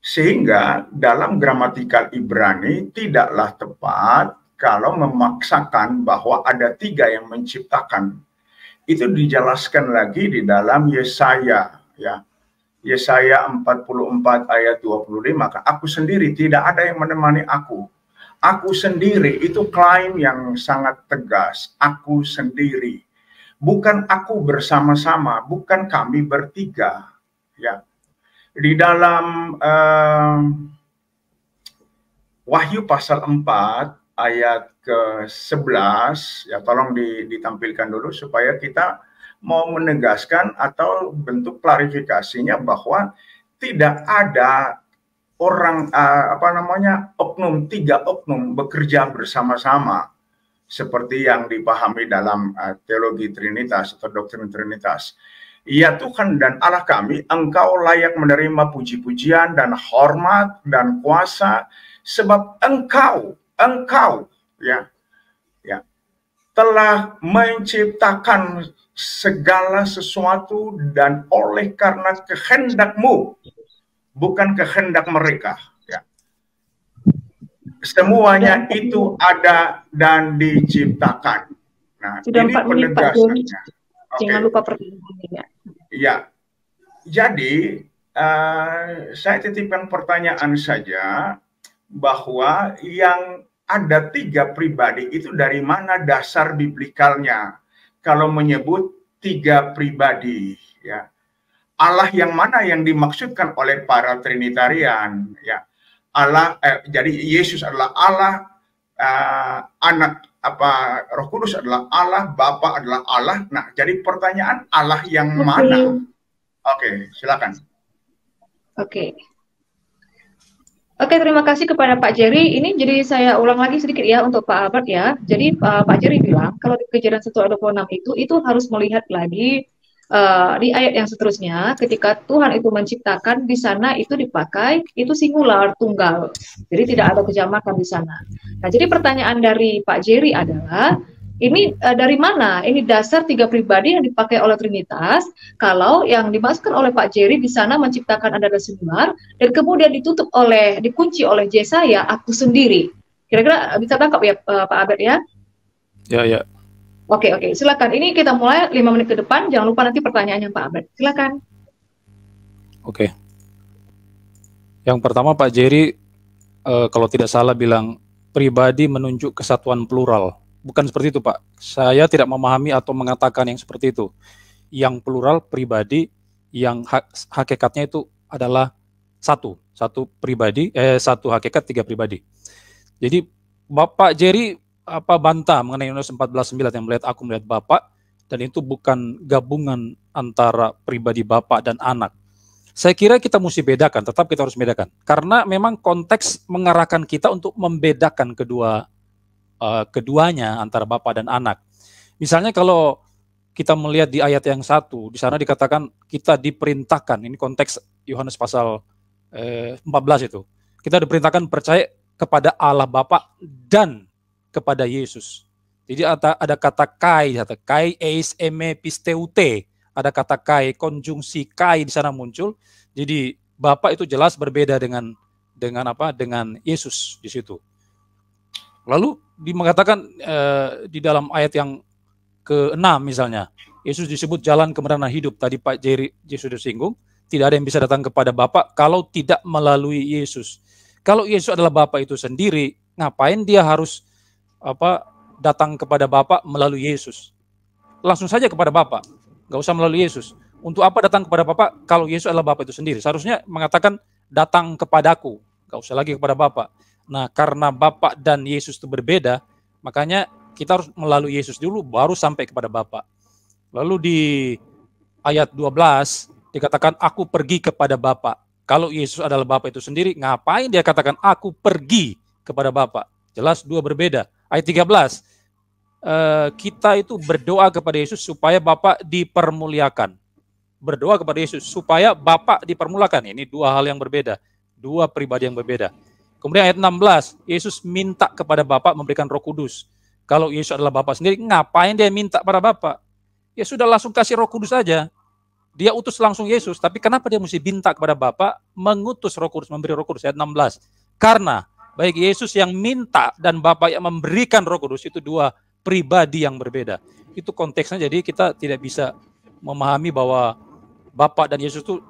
S2: Sehingga dalam gramatikal Ibrani tidaklah tepat kalau memaksakan bahwa ada 3 yang menciptakan. Itu dijelaskan lagi di dalam Yesaya, ya. Yesaya 44 ayat 25, maka aku sendiri tidak ada yang menemani aku. Aku sendiri, itu klaim yang sangat tegas, aku sendiri. Bukan aku bersama-sama, bukan kami bertiga. Ya. Di dalam Wahyu pasal 4 ayat ke-11, ya tolong ditampilkan dulu supaya kita mau menegaskan atau bentuk klarifikasinya bahwa tidak ada orang oknum, 3 oknum bekerja bersama-sama seperti yang dipahami dalam teologi Trinitas atau doktrin Trinitas. Ya Tuhan dan Allah kami, Engkau layak menerima puji-pujian dan hormat dan kuasa, sebab Engkau ya telah menciptakan segala sesuatu, dan oleh karena kehendak-Mu, bukan kehendak mereka. Semuanya itu ada dan diciptakan. Nah,
S3: sudah
S2: ini
S3: 4 menit Pak Joni. Jangan lupa pertanyaannya.
S2: Ya, jadi saya titipkan pertanyaan saja bahwa yang ada 3 pribadi itu dari mana dasar biblikalnya? Kalau menyebut 3 pribadi, ya. Allah yang mana yang dimaksudkan oleh para Trinitarian, ya. Allah, jadi Yesus adalah Allah, anak Roh Kudus adalah Allah, Bapa adalah Allah. Nah, jadi pertanyaan Allah yang mana? Oke, silakan.
S3: Oke. Oke, terima kasih kepada Pak Jerry. Ini jadi saya ulang lagi sedikit ya untuk Pak Albert ya. Jadi Pak Jerry bilang kalau di Kejadian 1 ayat 26 itu harus melihat lagi di ayat yang seterusnya ketika Tuhan itu menciptakan di sana itu dipakai itu singular tunggal. Jadi tidak ada kejamakan di sana. Nah, jadi pertanyaan dari Pak Jerry adalah ini dari mana? Ini dasar tiga pribadi yang dipakai oleh Trinitas. Kalau yang dimasukkan oleh Pak Jerry di sana menciptakan ada singular dan kemudian dikunci oleh Yesaya, aku sendiri. Kira-kira bisa tangkap ya Pak Abed ya?
S1: Ya.
S3: Oke, silakan. Ini kita mulai 5 menit ke depan. Jangan lupa nanti pertanyaannya Pak Abed. Silakan.
S1: Oke. Yang pertama Pak Jerry, kalau tidak salah bilang pribadi menunjuk kesatuan plural. Bukan seperti itu Pak. Saya tidak memahami atau mengatakan yang seperti itu. Yang plural pribadi, yang hakikatnya itu adalah satu pribadi, satu hakikat, tiga pribadi. Jadi Bapak Jerry bantah mengenai Yohanes 14:9 yang aku melihat Bapak, dan itu bukan gabungan antara pribadi Bapak dan anak. Saya kira kita mesti bedakan, tetap kita harus bedakan. Karena memang konteks mengarahkan kita untuk membedakan keduanya antara Bapak dan anak. Misalnya kalau kita melihat di ayat yang 1, di sana dikatakan kita diperintahkan, ini konteks Yohanes pasal 14 itu. Kita diperintahkan percaya kepada Allah Bapa dan kepada Yesus. Jadi ada kata kai eis eme pisteute, ada kata kai, konjungsi kai di sana muncul. Jadi Bapa itu jelas berbeda dengan Yesus di situ. Lalu mengatakan di dalam ayat yang ke-6 misalnya, Yesus disebut jalan kebenaran hidup. Tadi Pak Jerry sudah singgung, tidak ada yang bisa datang kepada Bapa kalau tidak melalui Yesus. Kalau Yesus adalah Bapa itu sendiri, ngapain dia harus datang kepada Bapa melalui Yesus? Langsung saja kepada Bapa, nggak usah melalui Yesus. Untuk apa datang kepada Bapa kalau Yesus adalah Bapa itu sendiri? Seharusnya mengatakan datang kepadaku, nggak usah lagi kepada Bapa. Nah, karena Bapa dan Yesus itu berbeda, makanya kita harus melalui Yesus dulu, baru sampai kepada Bapa. Lalu di ayat 12 dikatakan aku pergi kepada Bapa. Kalau Yesus adalah Bapa itu sendiri, ngapain dia katakan aku pergi kepada Bapa? Jelas dua berbeda. Ayat 13, kita itu berdoa kepada Yesus supaya Bapa dipermuliakan. Berdoa kepada Yesus supaya Bapa dipermuliakan. Ini dua hal yang berbeda, dua pribadi yang berbeda. Kemudian ayat 16, Yesus minta kepada Bapa memberikan Roh Kudus. Kalau Yesus adalah Bapa sendiri, ngapain dia minta pada Bapa? Ya sudah langsung kasih Roh Kudus saja. Dia utus langsung Yesus, tapi kenapa dia mesti minta kepada Bapa mengutus Roh Kudus, memberi Roh Kudus? Ayat 16. Karena baik Yesus yang minta dan Bapa yang memberikan Roh Kudus itu dua pribadi yang berbeda. Itu konteksnya, jadi kita tidak bisa memahami bahwa Bapa dan Yesus itu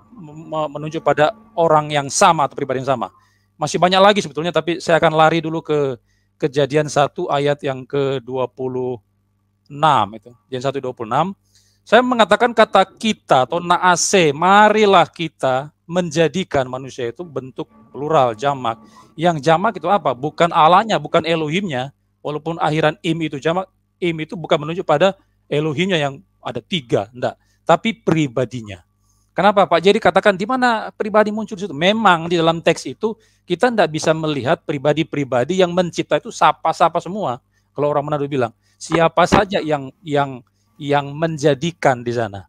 S1: menunjuk pada orang yang sama atau pribadi yang sama. Masih banyak lagi sebetulnya, tapi saya akan lari dulu ke Kejadian 1 ayat yang ke-26 itu. Kejadian 1:26. Saya mengatakan kata kita atau naase, marilah kita menjadikan manusia itu bentuk plural, jamak. Yang jamak itu apa? Bukan Allahnya, bukan Elohimnya. Walaupun akhiran im itu jamak, im itu bukan menunjuk pada Elohimnya yang ada 3, enggak. Tapi pribadinya. Kenapa Pak Jerry katakan di mana pribadi muncul di situ? Memang di dalam teks itu kita tidak bisa melihat pribadi-pribadi yang mencipta itu sapa-sapa semua. Kalau orang Manado bilang, siapa saja yang menjadikan di sana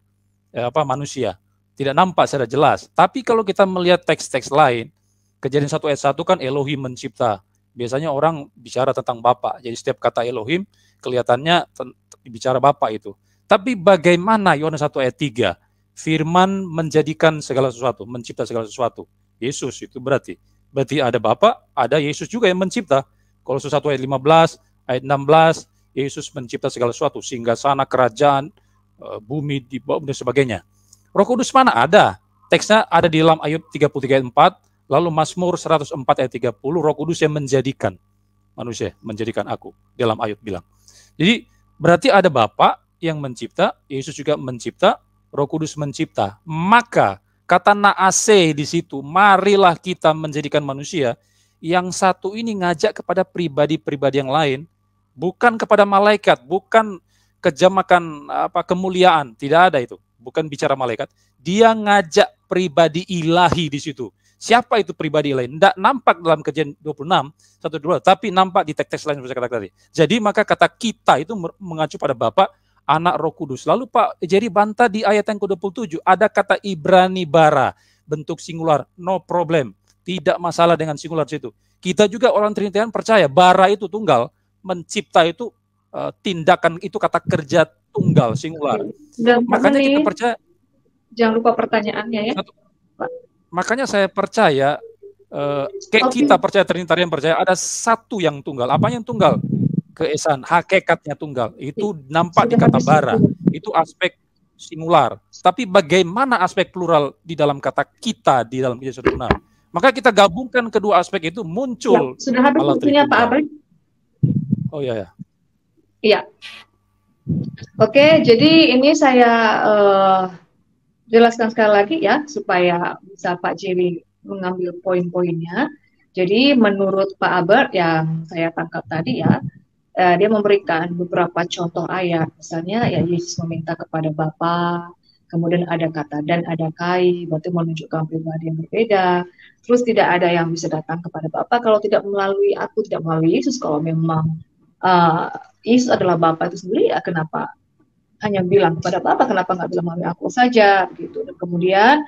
S1: manusia. Tidak nampak secara jelas. Tapi kalau kita melihat teks-teks lain, Kejadian 1 ayat 1 kan Elohim mencipta. Biasanya orang bicara tentang Bapa. Jadi setiap kata Elohim kelihatannya bicara Bapa itu. Tapi bagaimana Yohanes 1 ayat 3? Firman menjadikan segala sesuatu, mencipta segala sesuatu. Yesus itu berarti ada Bapa, ada Yesus juga yang mencipta. Kolose 1 ayat 15, ayat 16, Yesus mencipta segala sesuatu, singgasana, kerajaan, bumi, di bawah dan sebagainya. Roh Kudus mana? Ada. Teksnya ada di dalam Ayub 33 ayat 4, lalu Mazmur 104 ayat 30, Roh Kudus yang menjadikan manusia, menjadikan aku, dalam Ayub bilang. Jadi berarti ada Bapa yang mencipta, Yesus juga mencipta, Roh Kudus mencipta. Maka kata naase di situ, marilah kita menjadikan manusia. Yang satu ini ngajak kepada pribadi-pribadi yang lain, bukan kepada malaikat, bukan kejamakan kemuliaan, tidak ada itu. Bukan bicara malaikat. Dia ngajak pribadi ilahi di situ. Siapa itu pribadi lain? Tidak nampak dalam Kejadian 26, 1-2, tapi nampak di teks-teks lain yang saya katakan tadi. Jadi maka kata kita itu mengacu pada Bapa, Anak, Roh Kudus. Lalu Pak Jerry bantah di ayat yang ke-27, ada kata Ibrani bara, bentuk singular, no problem. Tidak masalah dengan singular situ. Kita juga orang Trinitarian percaya bara itu tunggal, mencipta itu tindakan itu kata kerja tunggal, singular. Makanya kita percaya.
S3: Jangan lupa pertanyaannya ya.
S1: Makanya saya percaya, kayak kita percaya Trinitarian percaya ada satu yang tunggal. Apa yang tunggal? Keesaan, hakikatnya tunggal. Itu nampak di kata bara. Itu aspek singular. Tapi bagaimana aspek plural di dalam kata kita di dalam Kejadian 1:6? Maka kita gabungkan kedua aspek itu muncul.
S3: Ya, sudah habis waktunya Pak Abel.
S1: Oh iya ya.
S3: Iya. Oke, jadi ini saya jelaskan sekali lagi ya, supaya bisa Pak Jerry mengambil poin-poinnya. Jadi menurut Pak Albert yang saya tangkap tadi ya, dia memberikan beberapa contoh ayat. Misalnya ya Yesus meminta kepada Bapa, kemudian ada kata dan ada kai, berarti menunjukkan pribadi yang berbeda. Terus tidak ada yang bisa datang kepada Bapa kalau tidak melalui aku, tidak melalui Yesus. Kalau memang Yesus adalah Bapa itu sendiri, ya kenapa hanya bilang kepada Bapa, kenapa nggak bilang melalui aku saja, gitu. Dan kemudian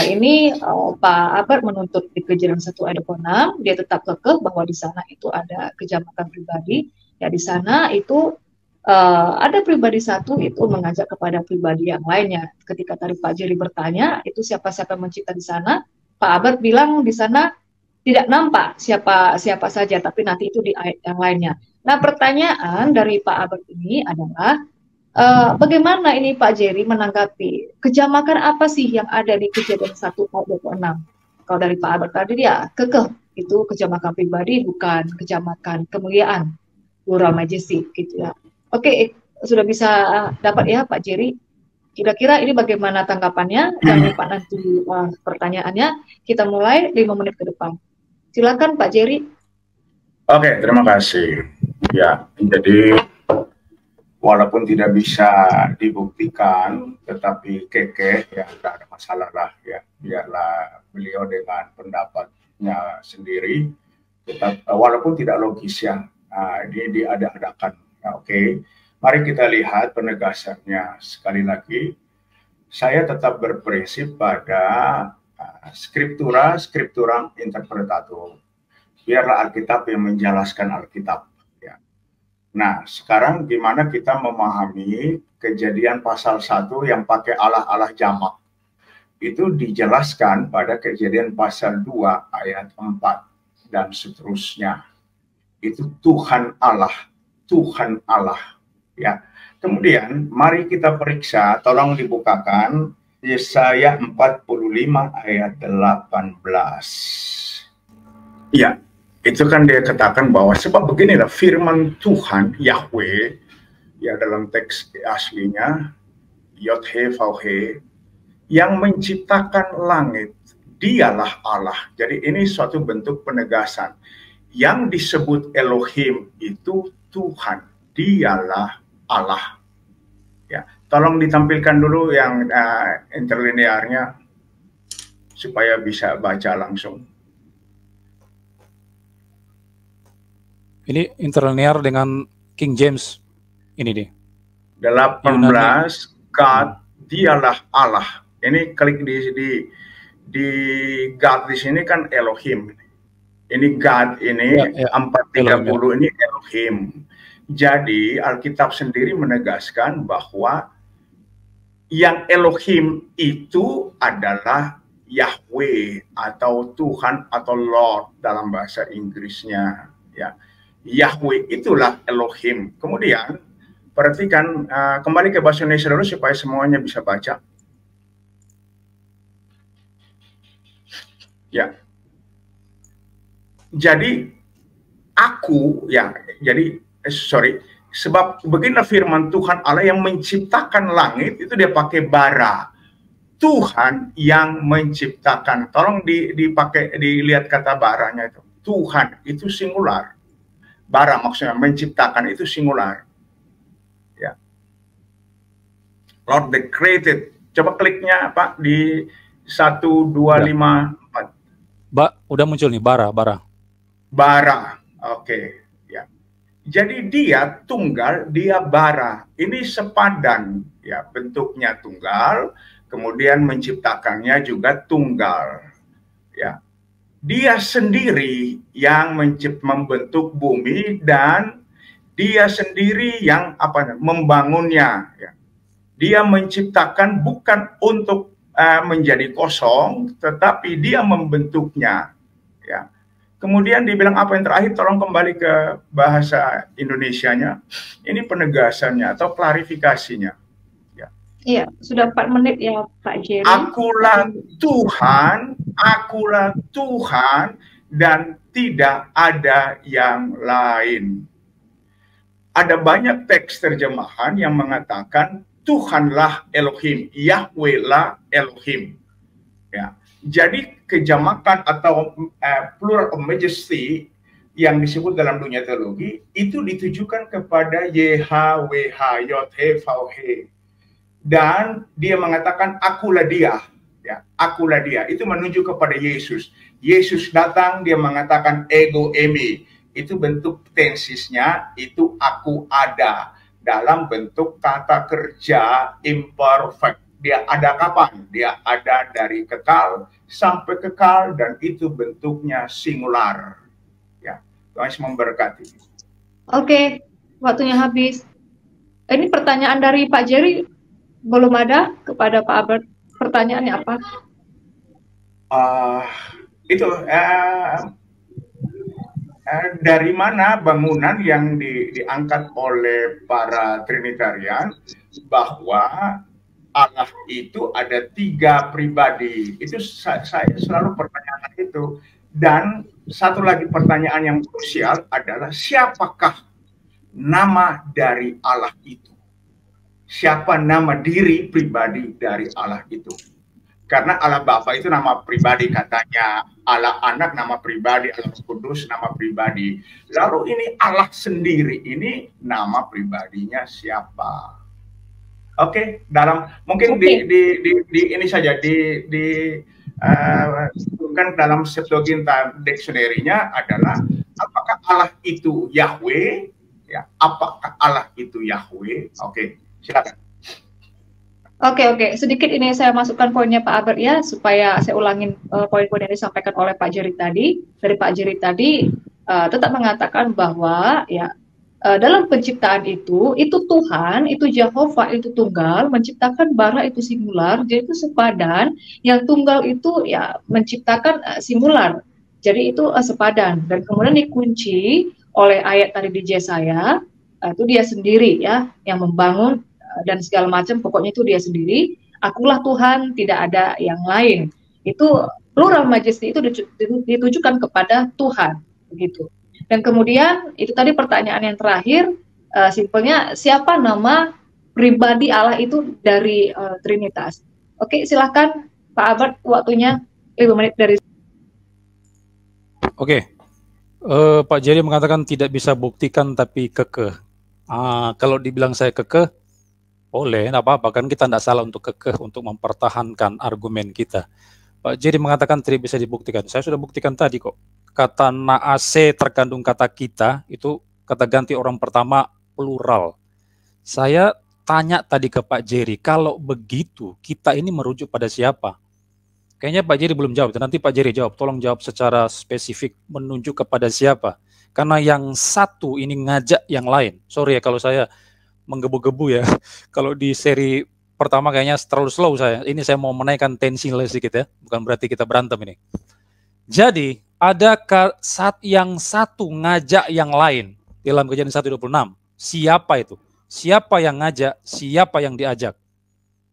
S3: ini Pak Albert menuntut di Kejadian 1 ayat 26, dia tetap kekeh bahwa di sana itu ada kejamakan pribadi. Ya di sana itu ada pribadi satu itu mengajak kepada pribadi yang lainnya. Ketika tadi Pak Jerry bertanya, itu siapa-siapa mencipta di sana, Pak Albert bilang di sana tidak nampak siapa saja, tapi nanti itu di ayat yang lainnya. Nah pertanyaan dari Pak Albert ini adalah, bagaimana ini Pak Jerry menanggapi kejamakan apa sih yang ada di Kejadian 1 ayat 26? Kalau dari Pak Albert tadi dia kekeh itu kejamakan pribadi, bukan kejamakan kemuliaan, plural majesty gitu ya. Oke, sudah bisa dapat ya Pak Jerry. Kira-kira ini bagaimana tanggapannya? Jangan lupa nanti pertanyaannya. Kita mulai 5 menit ke depan. Silakan Pak Jerry.
S2: Oke, terima kasih. Ya, jadi walaupun tidak bisa dibuktikan, tetapi kekeh, ya tidak ada masalah lah ya. Biarlah beliau dengan pendapatnya sendiri, tetap walaupun tidak logis ya, ini diada-adakan. Ya, oke, mari kita lihat penegasannya. Sekali lagi, saya tetap berprinsip pada scriptura interpretatum. Biarlah Alkitab yang menjelaskan Alkitab. Nah, sekarang gimana kita memahami Kejadian pasal 1 yang pakai Allah jamak? Itu dijelaskan pada Kejadian pasal 2 ayat 4 dan seterusnya. Itu Tuhan Allah ya. Kemudian mari kita periksa, tolong dibukakan Yesaya 45 ayat 18. Ya. Itu kan dia katakan bahwa sebab beginilah firman Tuhan Yahweh ya dalam teks aslinya Yod-He-Vav-He yang menciptakan langit, dialah Allah. Jadi ini suatu bentuk penegasan. Yang disebut Elohim itu Tuhan, dialah Allah. Ya, tolong ditampilkan dulu yang interlinearnya supaya bisa baca langsung.
S1: Ini interlinear dengan King James ini deh.
S2: 18 God, dialah Allah. Ini klik di God di sini kan Elohim. Ini God ini ya, 430 ini Elohim. Jadi Alkitab sendiri menegaskan bahwa yang Elohim itu adalah Yahweh atau Tuhan atau Lord dalam bahasa Inggrisnya ya. Yahweh itulah Elohim. Kemudian perhatikan kembali ke bahasa Indonesia dulu supaya semuanya bisa baca. Ya. Jadi aku ya, jadi sebab beginilah firman Tuhan Allah yang menciptakan langit, itu dia pakai bara. Tuhan yang menciptakan. Tolong dilihat kata baranya itu. Tuhan itu singular. Bara maksudnya menciptakan itu singular. Ya. Lord the created. Coba kliknya Pak di 1, 2, 5, 4.
S1: Udah muncul nih, bara.
S2: Bara, oke, ya. Jadi dia tunggal, dia bara. Ini sepadan, ya, bentuknya tunggal, kemudian menciptakannya juga tunggal, ya. Dia sendiri yang membentuk bumi dan dia sendiri yang membangunnya, ya. Dia menciptakan bukan untuk menjadi kosong, tetapi dia membentuknya, ya. Kemudian dibilang apa yang terakhir, tolong kembali ke bahasa Indonesianya. Ini penegasannya atau klarifikasinya. Ya.
S3: Iya, sudah 4 menit ya Pak Jerry.
S2: Akulah Tuhan dan tidak ada yang lain. Ada banyak teks terjemahan yang mengatakan Tuhanlah Elohim, Yahweh lah Elohim. Ya. Jadi kejamakan atau plural of majesty yang disebut dalam dunia teologi itu ditujukan kepada YHWH, Yod-He-Vav-He. Dan dia mengatakan akulah dia, ya, akulah dia. Itu menunjuk kepada Yesus. Yesus datang, dia mengatakan ego eimi. Itu bentuk tensisnya, itu aku ada. Dalam bentuk kata kerja imperfect. Dia ada kapan? Dia ada dari kekal sampai kekal dan itu bentuknya singular. Ya, Tuhan Yesus memberkati.
S3: Oke, waktunya habis. Ini pertanyaan dari Pak Jerry belum ada kepada Pak Albert. Pertanyaannya apa?
S2: Dari mana bangunan yang diangkat oleh para Trinitarian bahwa Allah itu ada 3 pribadi. Itu saya selalu pertanyaan itu. Dan satu lagi pertanyaan yang krusial adalah siapakah nama dari Allah itu? Siapa nama diri pribadi dari Allah itu? Karena Allah Bapa itu nama pribadi katanya, Allah Anak nama pribadi, Allah Kudus nama pribadi. Lalu ini Allah sendiri, ini nama pribadinya siapa? Oke, dalam mungkin di ini saja kan dalam Septuaginta dictionary-nya adalah apakah Allah itu Yahweh? Ya, apakah Allah itu Yahweh? Oke, silakan.
S3: Oke. Sedikit ini saya masukkan poinnya Pak Albert ya, supaya saya ulangin poin-poin yang disampaikan oleh Pak Jerry tadi. Dari Pak Jerry tadi tetap mengatakan bahwa ya dalam penciptaan itu Tuhan, itu Jehovah, itu tunggal, menciptakan bara itu singular, jadi itu sepadan, yang tunggal itu ya menciptakan singular, jadi itu sepadan, dan kemudian dikunci oleh ayat tadi di Yesaya, itu dia sendiri ya, yang membangun dan segala macam, pokoknya itu dia sendiri, akulah Tuhan, tidak ada yang lain, itu plural majesty itu ditujukan kepada Tuhan, begitu. Dan kemudian itu tadi pertanyaan yang terakhir, simpelnya siapa nama pribadi Allah itu dari Trinitas. Oke, silakan Pak Albert, waktunya 5 menit dari.
S1: Oke, Pak Jerry mengatakan tidak bisa buktikan tapi kekeh. Kalau dibilang saya kekeh, boleh, tidak apa-apa, kan kita tidak salah untuk kekeh, untuk mempertahankan argumen kita. Pak Jerry mengatakan tidak bisa dibuktikan. Saya sudah buktikan tadi kok. Kata naase terkandung kata kita, itu kata ganti orang pertama plural. Saya tanya tadi ke Pak Jerry, kalau begitu kita ini merujuk pada siapa? Kayaknya Pak Jerry belum jawab, nanti Pak Jerry jawab, tolong jawab secara spesifik, menunjuk kepada siapa? Karena yang satu ini ngajak yang lain. Sorry ya kalau saya menggebu-gebu ya, kalau di seri pertama kayaknya terlalu slow saya, ini saya mau menaikkan tensi sedikit ya, bukan berarti kita berantem ini. Jadi, ada saat yang satu ngajak yang lain dalam Kejadian 1:26. Siapa itu? Siapa yang ngajak? Siapa yang diajak?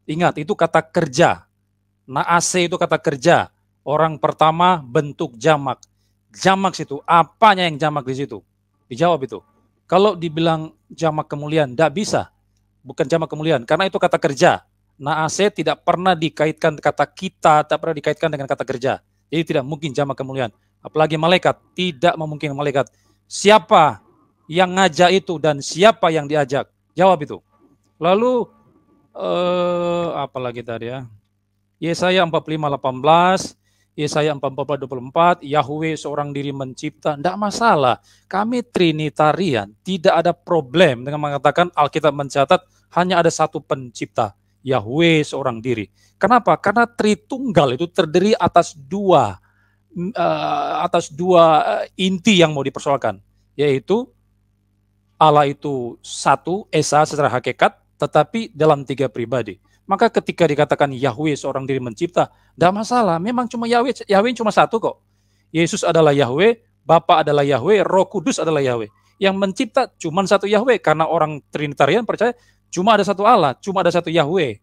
S1: Ingat, itu kata kerja. Naase itu kata kerja. Orang pertama bentuk jamak. Jamak situ, apanya yang jamak di situ? Dijawab itu. Kalau dibilang jamak kemuliaan, tidak bisa. Bukan jamak kemuliaan, karena itu kata kerja. Naase tidak pernah dikaitkan kata kita, tidak pernah dikaitkan dengan kata kerja. Jadi tidak mungkin jamak kemuliaan. Apalagi malaikat, tidak memungkinkan malaikat. Siapa yang ngajak itu dan siapa yang diajak? Jawab itu. Lalu apa lagi tadi ya? Yesaya 45:18, Yesaya 44:24, Yahweh seorang diri mencipta, tidak masalah. Kami Trinitarian, tidak ada problem dengan mengatakan Alkitab mencatat hanya ada satu pencipta, Yahweh seorang diri. Kenapa? Karena Tritunggal itu terdiri atas dua inti yang mau dipersoalkan, yaitu Allah itu satu, esa secara hakikat, tetapi dalam tiga pribadi. Maka ketika dikatakan Yahweh seorang diri mencipta, tidak masalah. Memang cuma Yahweh cuma satu kok. Yesus adalah Yahweh, Bapa adalah Yahweh, Roh Kudus adalah Yahweh. Yang mencipta cuma satu Yahweh, karena orang Trinitarian percaya cuma ada satu Allah, cuma ada satu Yahweh.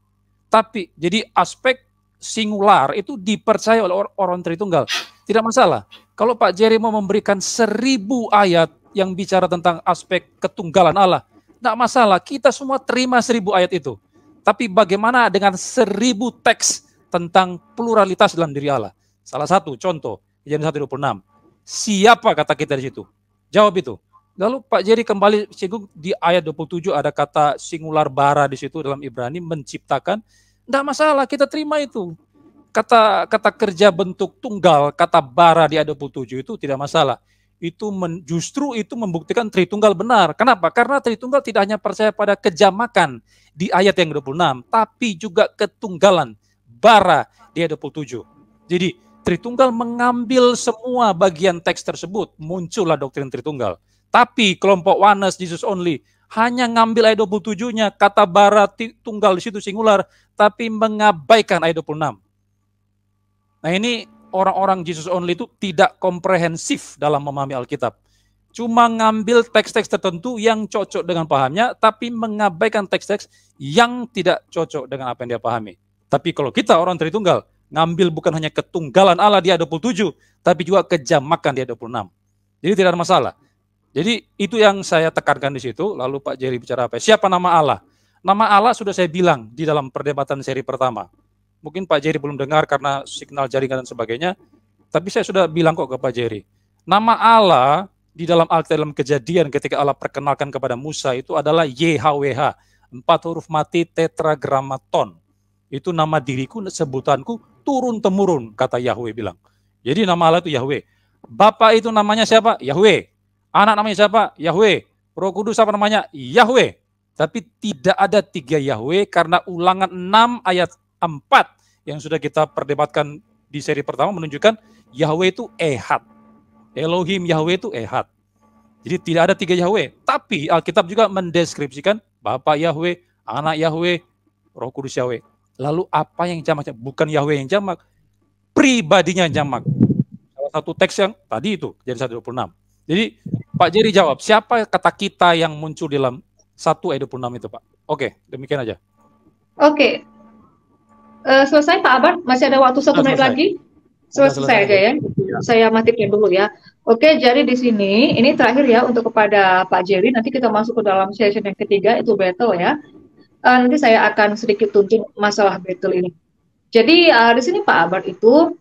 S1: Tapi jadi aspek singular itu dipercaya oleh orang Tritunggal. Tidak masalah. Kalau Pak Jerry mau memberikan 1000 ayat yang bicara tentang aspek ketunggalan Allah, tidak masalah. Kita semua terima 1000 ayat itu. Tapi bagaimana dengan 1000 teks tentang pluralitas dalam diri Allah? Salah satu contoh, Kejadian 1:26. Siapa kata kita di situ? Jawab itu. Lalu Pak Jerry kembali singgung di ayat 27 ada kata singular bara di situ dalam Ibrani, menciptakan. Tidak masalah, kita terima itu. Kata kerja bentuk tunggal, kata bara di ayat 27 itu tidak masalah. Itu justru itu membuktikan Tritunggal benar. Kenapa? Karena Tritunggal tidak hanya percaya pada kejamakan di ayat yang 26, tapi juga ketunggalan, bara di ayat 27. Jadi Tritunggal mengambil semua bagian teks tersebut, muncullah doktrin Tritunggal. Tapi kelompok Oneness, Jesus Only, hanya ngambil ayat 27-nya, kata bara tunggal di situ singular, tapi mengabaikan ayat 26. Nah ini orang-orang Jesus Only itu tidak komprehensif dalam memahami Alkitab. Cuma ngambil teks-teks tertentu yang cocok dengan pahamnya, tapi mengabaikan teks-teks yang tidak cocok dengan apa yang dia pahami. Tapi kalau kita orang Tritunggal, ngambil bukan hanya ketunggalan Allah di ayat 27, tapi juga kejamakan di ayat 26. Jadi tidak ada masalah. Jadi itu yang saya tekankan di situ. Lalu Pak Jerry bicara apa? Siapa nama Allah? Nama Allah sudah saya bilang di dalam perdebatan seri pertama. Mungkin Pak Jerry belum dengar karena signal jaringan dan sebagainya. Tapi saya sudah bilang kok ke Pak Jerry. Nama Allah di dalam dalam Kejadian ketika Allah perkenalkan kepada Musa itu adalah YHWH. 4 huruf mati tetragrammaton. Itu nama diriku, sebutanku turun-temurun, kata Yahweh bilang. Jadi nama Allah itu Yahweh. Bapa itu namanya siapa? Yahweh. Anak namanya siapa? Yahweh. Roh Kudus apa namanya? Yahweh. Tapi tidak ada 3 Yahweh karena Ulangan 6 ayat 4 yang sudah kita perdebatkan di seri pertama menunjukkan Yahweh itu ehad. Elohim Yahweh itu ehad. Jadi tidak ada 3 Yahweh. Tapi Alkitab juga mendeskripsikan Bapa Yahweh, Anak Yahweh, Roh Kudus Yahweh. Lalu apa yang jamaknya? Bukan Yahweh yang jamak, pribadinya yang jamak. Salah satu teks yang tadi itu, Kejadian 1:26. Jadi Pak Jerry jawab, siapa kata kita yang muncul dalam 1 ayat 26 itu Pak? Oke, demikian aja.
S3: Oke. Selesai Pak Abad? Masih ada waktu 1 menit lagi? Selesai aja ya. Saya matikan dulu ya. Oke, jadi di sini ini terakhir ya untuk kepada Pak Jerry. Nanti kita masuk ke dalam session yang ketiga itu battle ya. Nanti saya akan sedikit tuntun masalah battle ini. Jadi di sini Pak Abad itu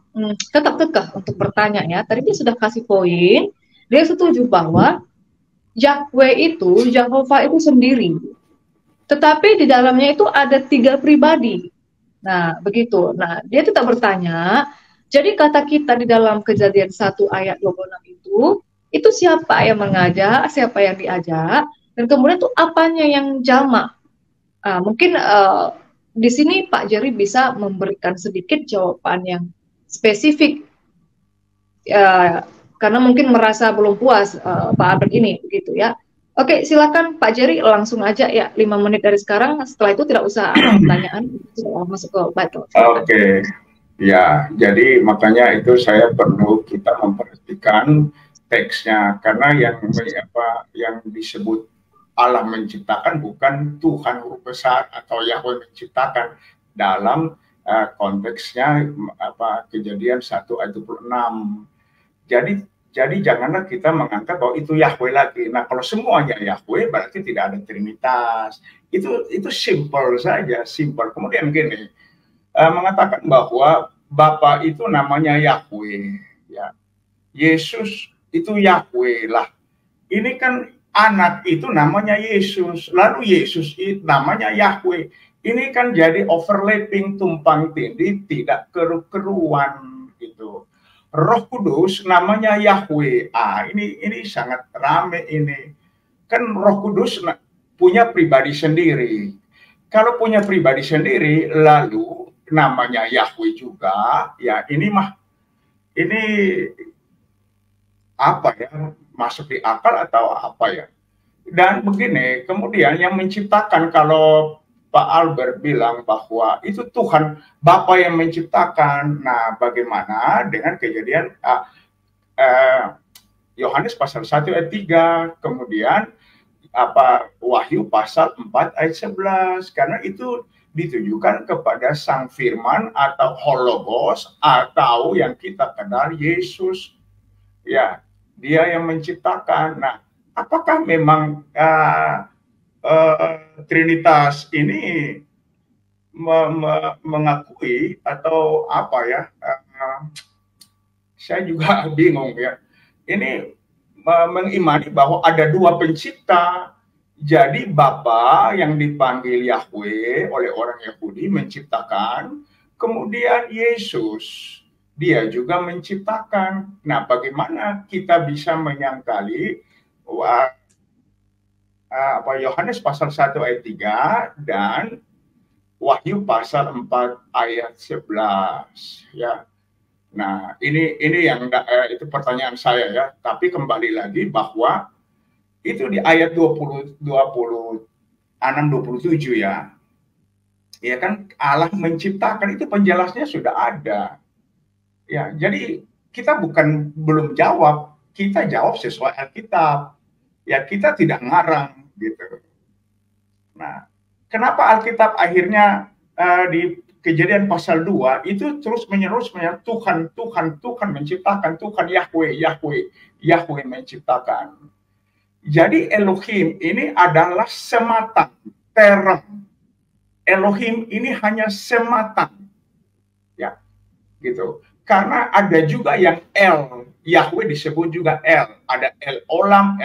S3: tetap kekeh untuk bertanya ya. Tadi dia sudah kasih poin. Dia setuju bahwa Yahweh itu, Jehovah itu sendiri. Tetapi di dalamnya itu ada 3 pribadi. Nah, begitu. Nah, dia tetap bertanya, jadi kata kita di dalam Kejadian 1 ayat 26 itu siapa yang mengajak, siapa yang diajak, dan kemudian itu apanya yang jamak. Mungkin di sini Pak Jerry bisa memberikan sedikit jawaban yang spesifik, karena mungkin merasa belum puas Pak Albert ini, begitu ya. Oke, silakan Pak Jerry langsung aja ya, 5 menit dari sekarang. Setelah itu tidak usah ada pertanyaan, masuk ke battle.
S2: Oke, ya. Jadi makanya itu saya perlu kita memperhatikan teksnya, karena yang disebut Allah menciptakan bukan Tuhan huruf besar atau Yahweh menciptakan dalam konteksnya Kejadian 1 ayat 26. Jadi janganlah kita menganggap bahwa itu Yahweh lagi. Nah, kalau semuanya Yahweh berarti tidak ada Trinitas. Itu simple saja, simple. Kemudian gini, mengatakan bahwa Bapa itu namanya Yahweh, ya. Yesus itu Yahweh lah. Ini kan anak itu namanya Yesus, lalu Yesus itu namanya Yahweh. Ini kan jadi overlapping, tumpang tindih, tidak keru-keruan gitu. gitu. Roh Kudus namanya Yahweh. Ini sangat rame ini. Kan Roh Kudus punya pribadi sendiri. Kalau punya pribadi sendiri, lalu namanya Yahweh juga, ya ini apa ya, masuk di akal atau apa ya. Dan begini, kemudian yang menciptakan, kalau Pak Albert bilang bahwa itu Tuhan Bapa yang menciptakan. Nah, bagaimana dengan kejadian Yohanes pasal 1 ayat 3, kemudian Wahyu pasal 4 ayat 11, karena itu ditujukan kepada Sang Firman atau Hologos, atau yang kita kenal Yesus. Ya, dia yang menciptakan. Nah, apakah memang Trinitas ini mengakui atau apa ya? Saya juga bingung ya. Ini mengimani bahwa ada dua pencipta. Jadi Bapa yang dipanggil Yahweh oleh orang Yahudi menciptakan, kemudian Yesus dia juga menciptakan. Nah, bagaimana kita bisa menyangkali Yohanes pasal 1 ayat 3 dan Wahyu pasal 4 ayat 11 ya. Nah, ini yang itu pertanyaan saya ya. Tapi kembali lagi bahwa itu di ayat 26 27 ya. Ya kan, Allah menciptakan, itu penjelasnya sudah ada. Ya, jadi kita belum jawab, kita jawab sesuai Alkitab. Ya, kita tidak ngarang gitu. Nah, kenapa Alkitab akhirnya di Kejadian pasal 2 itu terus menerus Tuhan menciptakan, Tuhan Yahweh menciptakan. Jadi Elohim ini adalah sematan, term. Elohim ini hanya sematan. Ya, gitu. Karena ada juga yang El, Yahweh disebut juga El. Ada El Olam,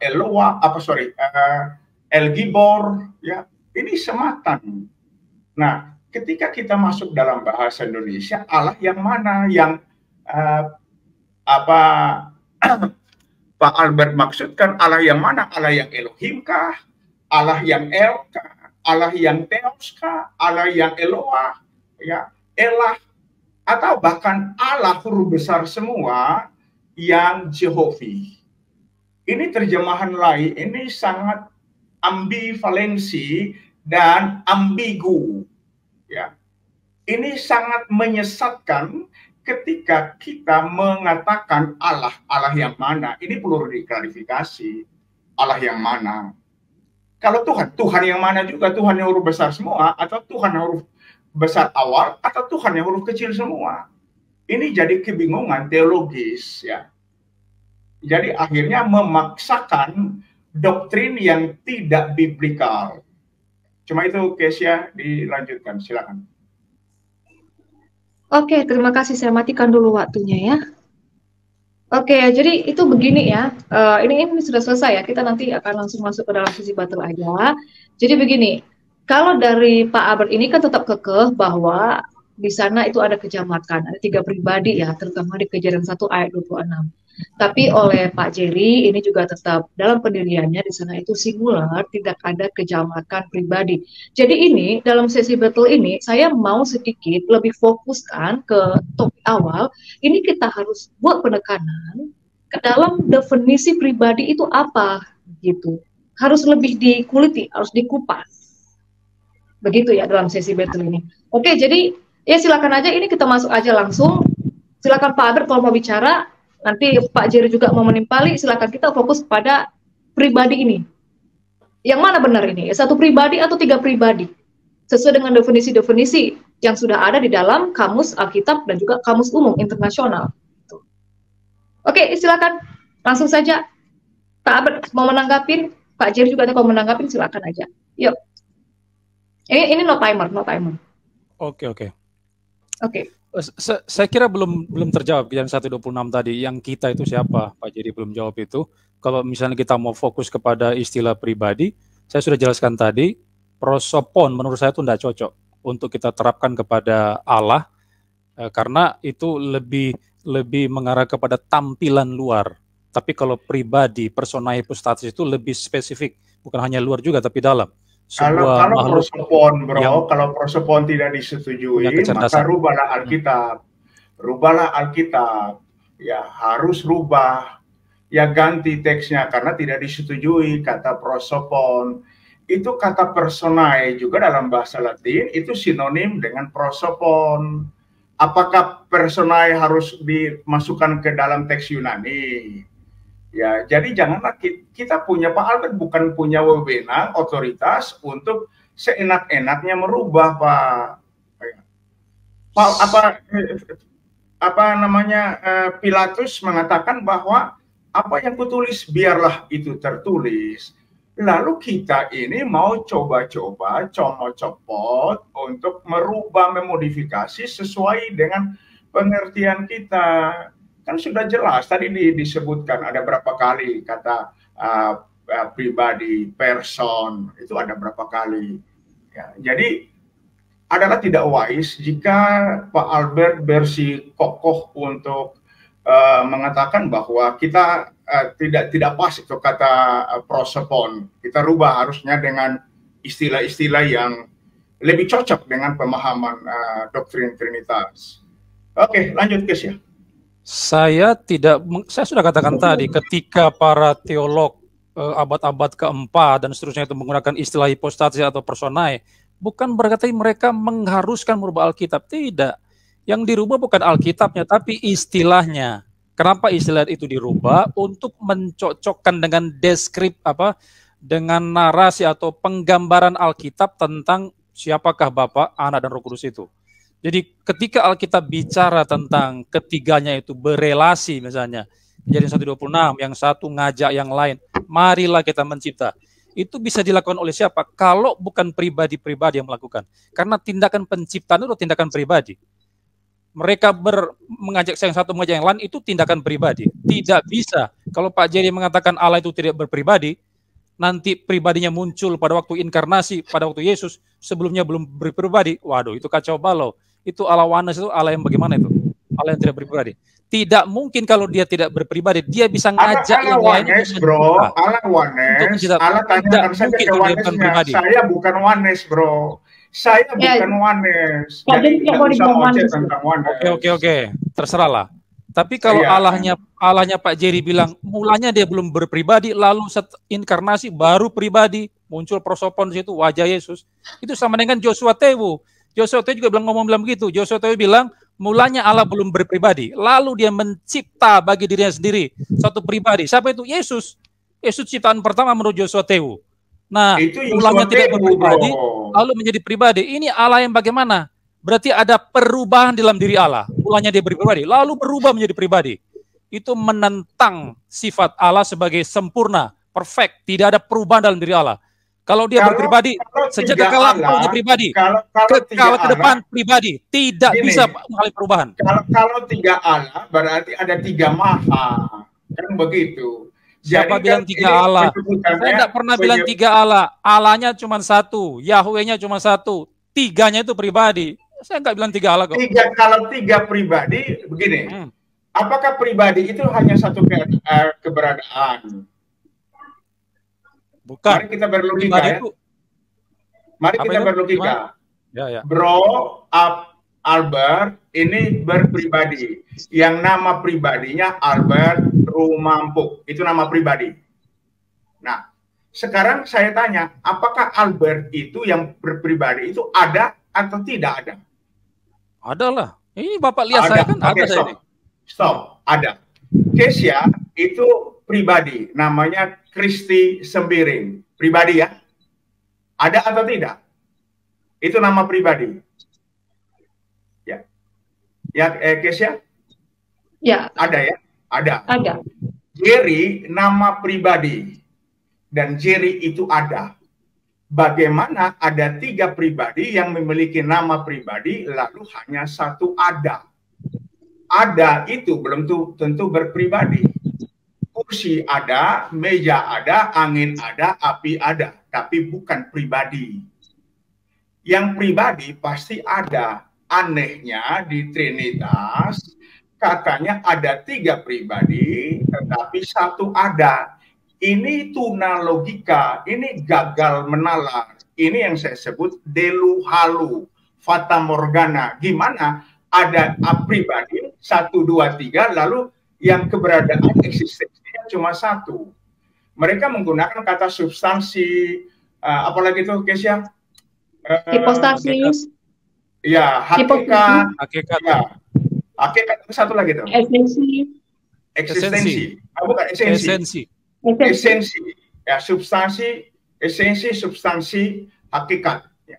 S2: Eloah, El Gibor, ya. Ini sematan. Nah, ketika kita masuk dalam bahasa Indonesia, Allah yang mana? Yang Pak Albert maksudkan Allah yang mana? Allah yang Elohim kah? Allah yang El kah? Allah yang Theos kah? Allah yang Eloah? Ya, Elah, atau bahkan Allah huruf besar semua yang Jehovah. Ini terjemahan lain, ini sangat ambivalensi dan ambigu. Ya. Ini sangat menyesatkan ketika kita mengatakan Allah yang mana. Ini perlu diklarifikasi. Allah yang mana? Kalau Tuhan yang mana juga? Tuhan yang huruf besar semua, atau Tuhan yang huruf besar awal, atau Tuhan yang huruf kecil semua? Ini jadi kebingungan teologis ya. Jadi akhirnya memaksakan doktrin yang tidak biblikal. Cuma itu, Kesia, dilanjutkan, silakan.
S3: Oke, terima kasih. Saya matikan dulu waktunya ya. Oke, jadi itu begini ya. Ini sudah selesai ya. Kita nanti akan langsung masuk ke dalam sesi battle aja. Jadi begini, kalau dari Pak Albert ini kan tetap kekeh bahwa di sana itu ada kejamakan, ada 3 pribadi ya, terutama di Kejadian 1 ayat 26. Tapi oleh Pak Jerry ini juga tetap dalam pendiriannya di sana itu singular, tidak ada kejamakan pribadi. Jadi ini dalam sesi battle ini saya mau sedikit lebih fokuskan ke topik awal. Ini kita harus buat penekanan ke dalam definisi pribadi itu apa gitu. Harus lebih dikuliti, harus dikupas. Begitu ya dalam sesi battle ini. Oke, jadi ya silakan aja, ini kita masuk aja langsung. Silakan Pak Albert kalau mau bicara. Nanti Pak Jerry juga mau menimpali, silakan kita fokus pada pribadi ini. Yang mana benar ini? 1 pribadi atau 3 pribadi? Sesuai dengan definisi-definisi yang sudah ada di dalam kamus Alkitab dan juga kamus umum internasional. Oke, silakan. Langsung saja. Pak Albert mau menanggapin, Pak Jerry juga mau menanggapin, silakan aja. Yuk. Ini no timer.
S1: Oke.
S3: Oke.
S1: Saya kira belum terjawab yang 126 tadi. Yang kita itu siapa? Pak Jerry belum jawab itu. Kalau misalnya kita mau fokus kepada istilah pribadi, saya sudah jelaskan tadi, prosopon menurut saya itu tidak cocok untuk kita terapkan kepada Allah, Karena itu lebih mengarah kepada tampilan luar. Tapi kalau pribadi, persona hypostasis itu lebih spesifik, bukan hanya luar juga tapi dalam. Sebuah
S2: Kalau
S1: makhluk
S2: prosopon,
S1: yang
S2: bro, kalau prosopon tidak
S1: punya
S2: disetujui, maka
S1: kecerdasan.
S2: rubahlah Alkitab. Rubahlah Alkitab. Ya, harus rubah. Ya, ganti teksnya karena tidak disetujui kata prosopon. Itu kata personae juga dalam bahasa Latin itu sinonim dengan prosopon. Apakah personae harus dimasukkan ke dalam teks Yunani? Ya, jadi janganlah kita punya, Pak Albert bukan punya wewenang otoritas untuk seenak-enaknya merubah, Pak. Apa namanya, Pilatus mengatakan bahwa apa yang kutulis biarlah itu tertulis. Lalu kita ini mau coba-coba comot-copot untuk merubah, memodifikasi sesuai dengan pengertian kita. Kan sudah jelas tadi disebutkan ada berapa kali kata pribadi, person, itu ada berapa kali. Ya, jadi adalah tidak wise jika Pak Albert bersikukuh untuk mengatakan bahwa kita tidak pas itu kata prosopon. Kita rubah harusnya dengan istilah-istilah yang lebih cocok dengan pemahaman doktrin Trinitas. Oke, lanjut guys ya.
S1: Saya sudah katakan tadi, ketika para teolog abad-abad keempat dan seterusnya itu menggunakan istilah hipostasis atau personae, bukan berarti mereka mengharuskan merubah Alkitab, tidak. Yang dirubah bukan Alkitabnya, tapi istilahnya. Kenapa istilah itu dirubah? Untuk mencocokkan dengan dengan narasi atau penggambaran Alkitab tentang siapakah Bapa, Anak, dan Roh Kudus itu. Jadi ketika Alkitab bicara tentang ketiganya itu berelasi, misalnya Kejadian 1:26, yang satu ngajak yang lain, marilah kita mencipta. Itu bisa dilakukan oleh siapa? Kalau bukan pribadi-pribadi yang melakukan. Karena tindakan penciptaan itu tindakan pribadi. Mereka mengajak yang satu mengajak yang lain, itu tindakan pribadi. Tidak bisa. Kalau Pak Jerry mengatakan Allah itu tidak berpribadi, nanti pribadinya muncul pada waktu inkarnasi, pada waktu Yesus, sebelumnya belum berpribadi, waduh itu kacau balau. Itu Allah oneness, itu Allah yang bagaimana itu? Allah yang tidak berpribadi. Tidak mungkin kalau dia tidak berpribadi, dia bisa ngajak yang lain untuk
S2: bro. Allah oneness. Allah tanyakan saja ke oneness-nya. Saya bukan oneness, bro. Saya bukan oneness. Jadi tidak usah ngoceh tentang oneness.
S1: Oke. Terserahlah. Tapi kalau Allahnya Pak Jerry bilang mulanya dia belum berpribadi, lalu inkarnasi baru pribadi, muncul prosopon di situ wajah Yesus. Itu sama dengan Joshua Tewu. Joshua Tewu juga ngomong begitu. Joshua Tewu bilang mulanya Allah belum berpribadi, lalu dia mencipta bagi dirinya sendiri satu pribadi. Siapa itu? Yesus. Yesus ciptaan pertama menurut Joshua Tewu. Nah, mulanya tidak berpribadi, lalu menjadi pribadi. Ini Allah yang bagaimana? Berarti ada perubahan dalam diri Allah. Mulanya dia berpribadi, lalu berubah menjadi pribadi. Itu menentang sifat Allah sebagai sempurna, perfect, tidak ada perubahan dalam diri Allah. Kalau dia berpribadi, sejak kekal punya pribadi, kalau ke depan pribadi, tidak bisa mengalami perubahan.
S2: Kalau tiga Allah, berarti ada tiga maha. Kan begitu.
S1: Siapa bilang tiga Allah? Saya tidak pernah bilang tiga Allah. Allahnya cuma satu, Yahweh-nya cuma satu, tiganya itu pribadi. Saya nggak bilang tiga Allah kok.
S2: Kalau tiga pribadi, begini. Apakah pribadi itu hanya satu keberadaan?
S1: Bukan.
S2: Mari kita berlogika ya. Mari kita berlogika.
S1: Ya.
S2: Bro, Albert ini berpribadi. Yang nama pribadinya Albert Rumampuk. Itu nama pribadi. Nah, sekarang saya tanya, apakah Albert itu yang berpribadi itu ada atau tidak ada?
S1: Ada lah. Ini Bapak lihat saya kan ada saya ini.
S2: Stop, ada. Kesia itu pribadi, namanya Kristi Sembiring. Pribadi ya? Ada atau tidak? Itu nama pribadi. Ya. Ya, Kesia?
S3: Ya.
S2: Ada ya? Ada. Jerry nama pribadi. Dan Jerry itu ada. Bagaimana ada tiga pribadi yang memiliki nama pribadi lalu hanya satu ada. Ada itu belum tentu berpribadi. Kursi ada, meja ada, angin ada, api ada, tapi bukan pribadi. Yang pribadi pasti ada. anehnya di Trinitas katanya ada 3 pribadi tetapi satu ada. Ini tuna logika, ini gagal menalar. Ini yang saya sebut delu halu, fata morgana. Gimana ada pribadi 1, 2, 3 lalu yang keberadaan eksistensinya cuma satu. Mereka menggunakan kata substansi, apalagi itu Kesia?
S3: Hipostasis.
S2: Ya, hakikat. Ya, hakikat satu lagi tuh. Eksistensi. Bukan esensi. Esensi. Ya, substansi, esensi, substansi, hakikat. Ya.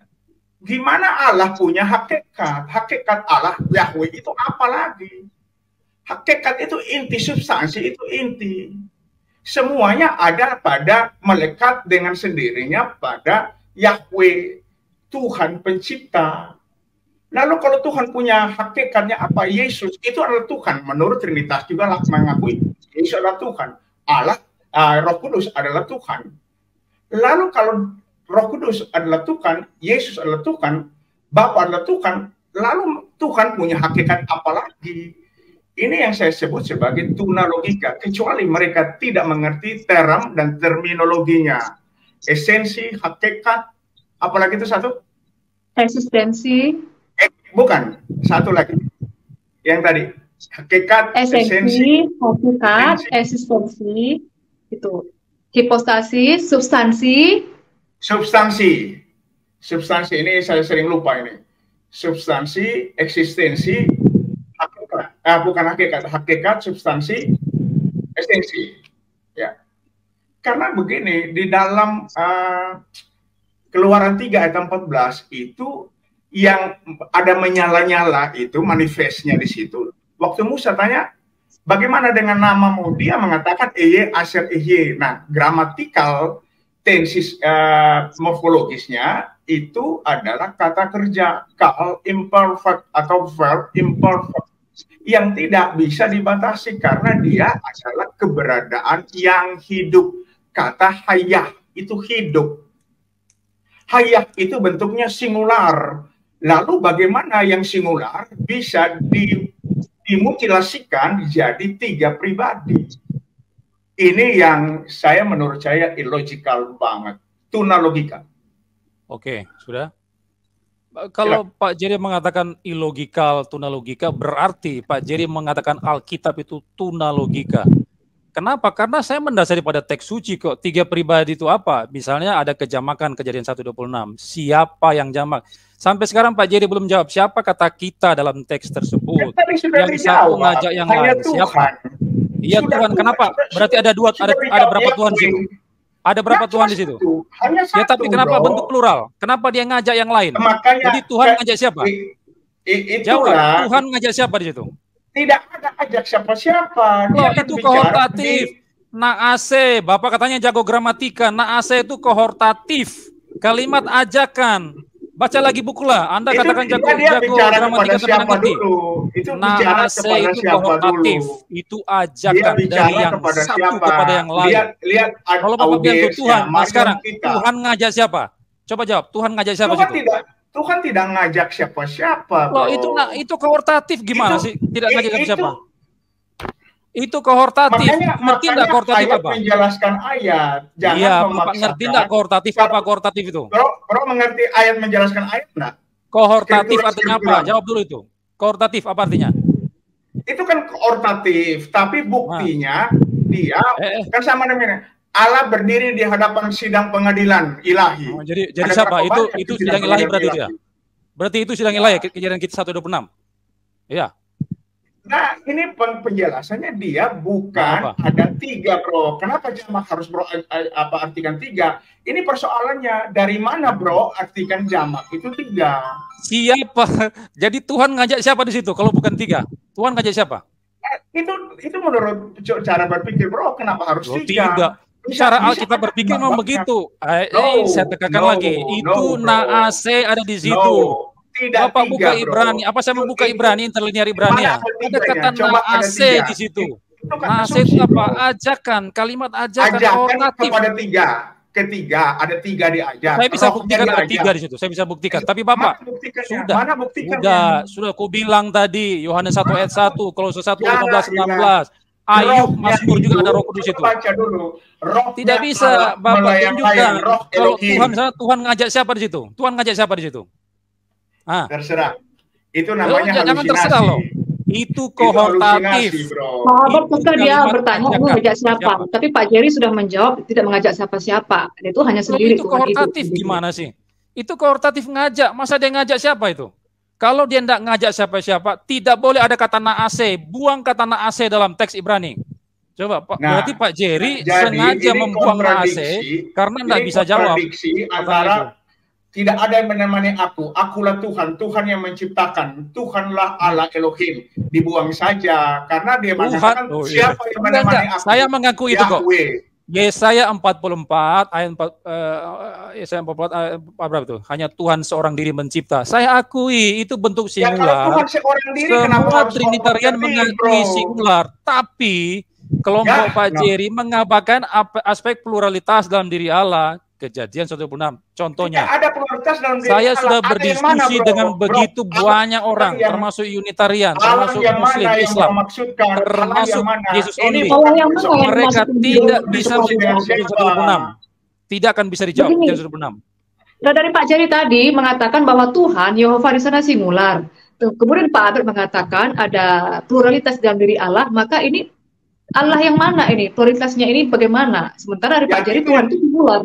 S2: Gimana Allah punya hakikat? Hakikat Allah, Yahweh itu apa lagi? Hakikat itu inti, substansi itu inti. Semuanya ada pada melekat dengan sendirinya pada Yahweh, Tuhan pencipta. Lalu kalau Tuhan punya hakikatnya apa? Yesus itu adalah Tuhan. Menurut Trinitas juga mengakui Yesus adalah Tuhan. Allah, Roh Kudus adalah Tuhan. Lalu kalau Roh Kudus adalah Tuhan, Yesus adalah Tuhan, Bapa adalah Tuhan, lalu Tuhan punya hakikat apa lagi? Ini yang saya sebut sebagai tuna logika, kecuali mereka tidak mengerti term dan terminologinya. Esensi, hakikat, apalagi itu satu?
S3: Eksistensi.
S2: Bukan, satu lagi. Yang tadi, hakikat, esensi,
S3: hakikat, eksistensi, itu. Hipostasis, substansi. Substansi ini saya sering lupa ini. Substansi, eksistensi, hakikat. Bukan hakikat, substansi, esensi. Ya. Karena begini, di dalam Keluaran 3 ayat 14 itu yang ada menyala-nyala itu manifestnya di situ. Waktu Musa tanya, bagaimana dengan namamu? Dia mengatakan Eye Asher Eye. Nah, gramatikal tensis morfologisnya itu adalah kata kerja kal imperfect atau verb imperfect yang tidak bisa dibatasi karena dia adalah keberadaan yang hidup. Kata hayah itu hidup. Hayah itu bentuknya singular. Lalu bagaimana yang singular bisa dimutilasikan jadi 3 pribadi? Ini yang menurut saya illogical banget. Tuna logika.
S1: Oke, sudah. Kalau Pak Jerry mengatakan illogikal, tuna logika, berarti Pak Jerry mengatakan Alkitab itu tuna logika. Kenapa? Karena saya mendasari pada teks suci kok. 3 pribadi itu apa? Misalnya ada kejamakan Kejadian 1:26. Siapa yang jamak? Sampai sekarang Pak Jerry belum jawab siapa kata kita dalam teks tersebut. Yang satu ngajak yang lain. Siapa? Iya Tuhan. Kenapa? Berarti ada berapa Tuhan di situ? Ada berapa Tuhan di situ?
S2: Hanya satu,
S1: ya tapi kenapa bentuk plural? Kenapa dia ngajak yang lain? Jadi Tuhan ngajak siapa? Jawab. Tuhan ngajak siapa di situ?
S2: Tidak ada ajak siapa-siapa.
S1: Loh, itu kohortatif. Naase, Bapak katanya jago gramatika. Naase itu kohortatif. Kalimat ajakan. Baca lagi buku lah. Anda katakan jago gramatika siapa dulu. Itu naase itu kohortatif. Itu ajakan dari yang satu kepada yang lain.
S2: Lihat
S1: kalau Bapak bilang itu Tuhan, nah sekarang Tuhan ngajak siapa? Coba jawab. Tuhan ngajak siapa?
S2: Tuhan tidak ngajak siapa-siapa.
S1: Loh, itu kohortatif gimana sih? Tidak ngajak siapa? Itu kohortatif. Ngerti enggak kohortatif apa?
S2: Menjelaskan ayat. Jangan
S1: iya, Bapak ngerti enggak kohortatif apa kohortatif itu?
S2: Bro mengerti ayat menjelaskan ayat enggak?
S1: Kohortatif artinya apa? Jawab dulu itu. Kohortatif apa artinya?
S2: Itu kan kohortatif, tapi buktinya dia kan sama namanya. Allah berdiri di hadapan sidang pengadilan ilahi.
S1: Oh, jadi siapa? Itu sidang ilahi berarti itu ya? Berarti itu sidang ilahi Kejadian kita 1:26. Iya.
S2: Nah, ini penjelasannya dia bukan ada 3, Bro. Kenapa jamak harus Bro artikan 3? Ini persoalannya dari mana Bro artikan jamak itu 3?
S1: Siapa? Jadi Tuhan ngajak siapa di situ kalau bukan 3? Tuhan ngajak siapa?
S2: Itu menurut cara berpikir Bro, kenapa harus 3?
S1: Cara Alkitab berpikir memang begitu. Saya tekankan lagi. Itu naase ada di situ. Bapak buka Ibrani. Apa saya membuka Ibrani, interlinear Ibrani ya? Ada kata naase di situ. Naase itu apa? Ajakan. Kalimat ajakan kohortatif.
S2: Kepada 3. ketiga, ada 3 diajar.
S1: Saya bisa
S2: Rohnya
S1: buktikan ada 3
S2: diajar.
S1: di situ. Saya bisa buktikan. Tapi Bapak,
S2: Mana buktikannya?
S1: sudah.
S2: Mana buktikannya?
S1: Sudah aku bilang tadi, Yohanes 1 ayat 1, Kolose 1
S2: Ya,
S1: 15
S2: ya.
S1: 16. Ayub,
S2: Rohnya
S1: Mazmur juga
S2: itu,
S1: ada Roh Kudus itu.
S2: baca dulu. Rohnya
S1: Tidak bisa
S2: Allah
S1: Bapak
S2: melayang-layang,
S1: tunjukkan.
S2: roh
S1: Kalau
S2: Elohim.
S1: Tuhan ngajak siapa di situ? Tuhan ngajak siapa di situ? Ah,
S2: Terserah. Itu namanya
S1: jangan
S2: halusinasi.
S1: terserah loh. Itu kohortatif.
S2: Itu halusinasi, bro.
S3: Pak Albert suka dia
S1: kalimat
S3: bertanya
S1: ajakan.
S3: mengajak siapa,
S1: Siapa?
S3: tapi Pak Jerry sudah menjawab tidak mengajak siapa-siapa. Itu hanya
S1: Loh,
S3: sendiri
S1: itu
S3: Tuhan
S1: kohortatif
S3: itu.
S1: gimana sih? Itu kohortatif ngajak. Masa dia ngajak siapa itu? Kalau dia tidak ngajak siapa-siapa, tidak boleh ada kata naase. Buang kata naase dalam teks Ibrani. Coba, Pak.
S2: Nah,
S1: Berarti Pak Jerry
S2: jadi
S1: sengaja
S2: ini
S1: membuang naase karena tidak bisa jawab.
S2: kontradiksi
S1: pertanyaan
S2: antara
S1: itu.
S2: tidak ada yang menemani aku, akulah Tuhan, Tuhan yang menciptakan, Tuhanlah Allah Elohim. Dibuang saja karena dia mengatakan siapa yang menemani aku?
S1: Saya mengaku itu kok.
S2: Yahweh.
S1: Yesaya 44 ayat 4 Yesaya 44 ayat berapa itu? Hanya Tuhan seorang diri mencipta. Saya akui itu bentuk
S2: Ya, kalau
S1: singular.
S2: Tuhan seorang diri, kenapa
S1: Semua
S2: harus
S1: Trinitarian
S2: ngomong
S1: mengakui
S2: bro?
S1: singular, tapi kelompok
S2: Ya,
S1: Pak
S2: no.
S1: Jerry mengabarkan aspek pluralitas dalam diri Allah. Kejadian 126. Contohnya,
S2: Tidak ada pluralitas dalam diri
S1: saya
S2: Allah.
S1: sudah
S2: Ada yang
S1: berdiskusi
S2: mana, bro?
S1: dengan begitu
S2: Bro,
S1: banyak orang,
S2: yang-
S1: termasuk Unitarian,
S2: Allah
S1: termasuk
S2: yang
S1: Muslim,
S2: mana yang
S1: Islam,
S2: maksudkan? Allah
S1: termasuk
S2: yang mana?
S1: Yesus
S2: Ini
S1: only.
S3: Allah yang mana yang
S1: Mereka
S3: dimaksud di
S1: tidak
S3: dalam
S1: bisa
S3: diskusi
S1: menjawab
S3: Anda?
S1: kejadian 126. Tidak akan bisa dijawab
S3: Begini.
S1: kejadian 126.
S3: Nah, dari Pak Jerry tadi mengatakan bahwa Tuhan Yehova di sana singular. Kemudian Pak Albert mengatakan ada pluralitas dalam diri Allah, maka ini Allah yang mana ini? Pluralitasnya ini bagaimana? Sementara dari
S2: Ya,
S3: Pak Jerry
S2: itu
S3: Tuhan
S2: yang-
S3: itu singular.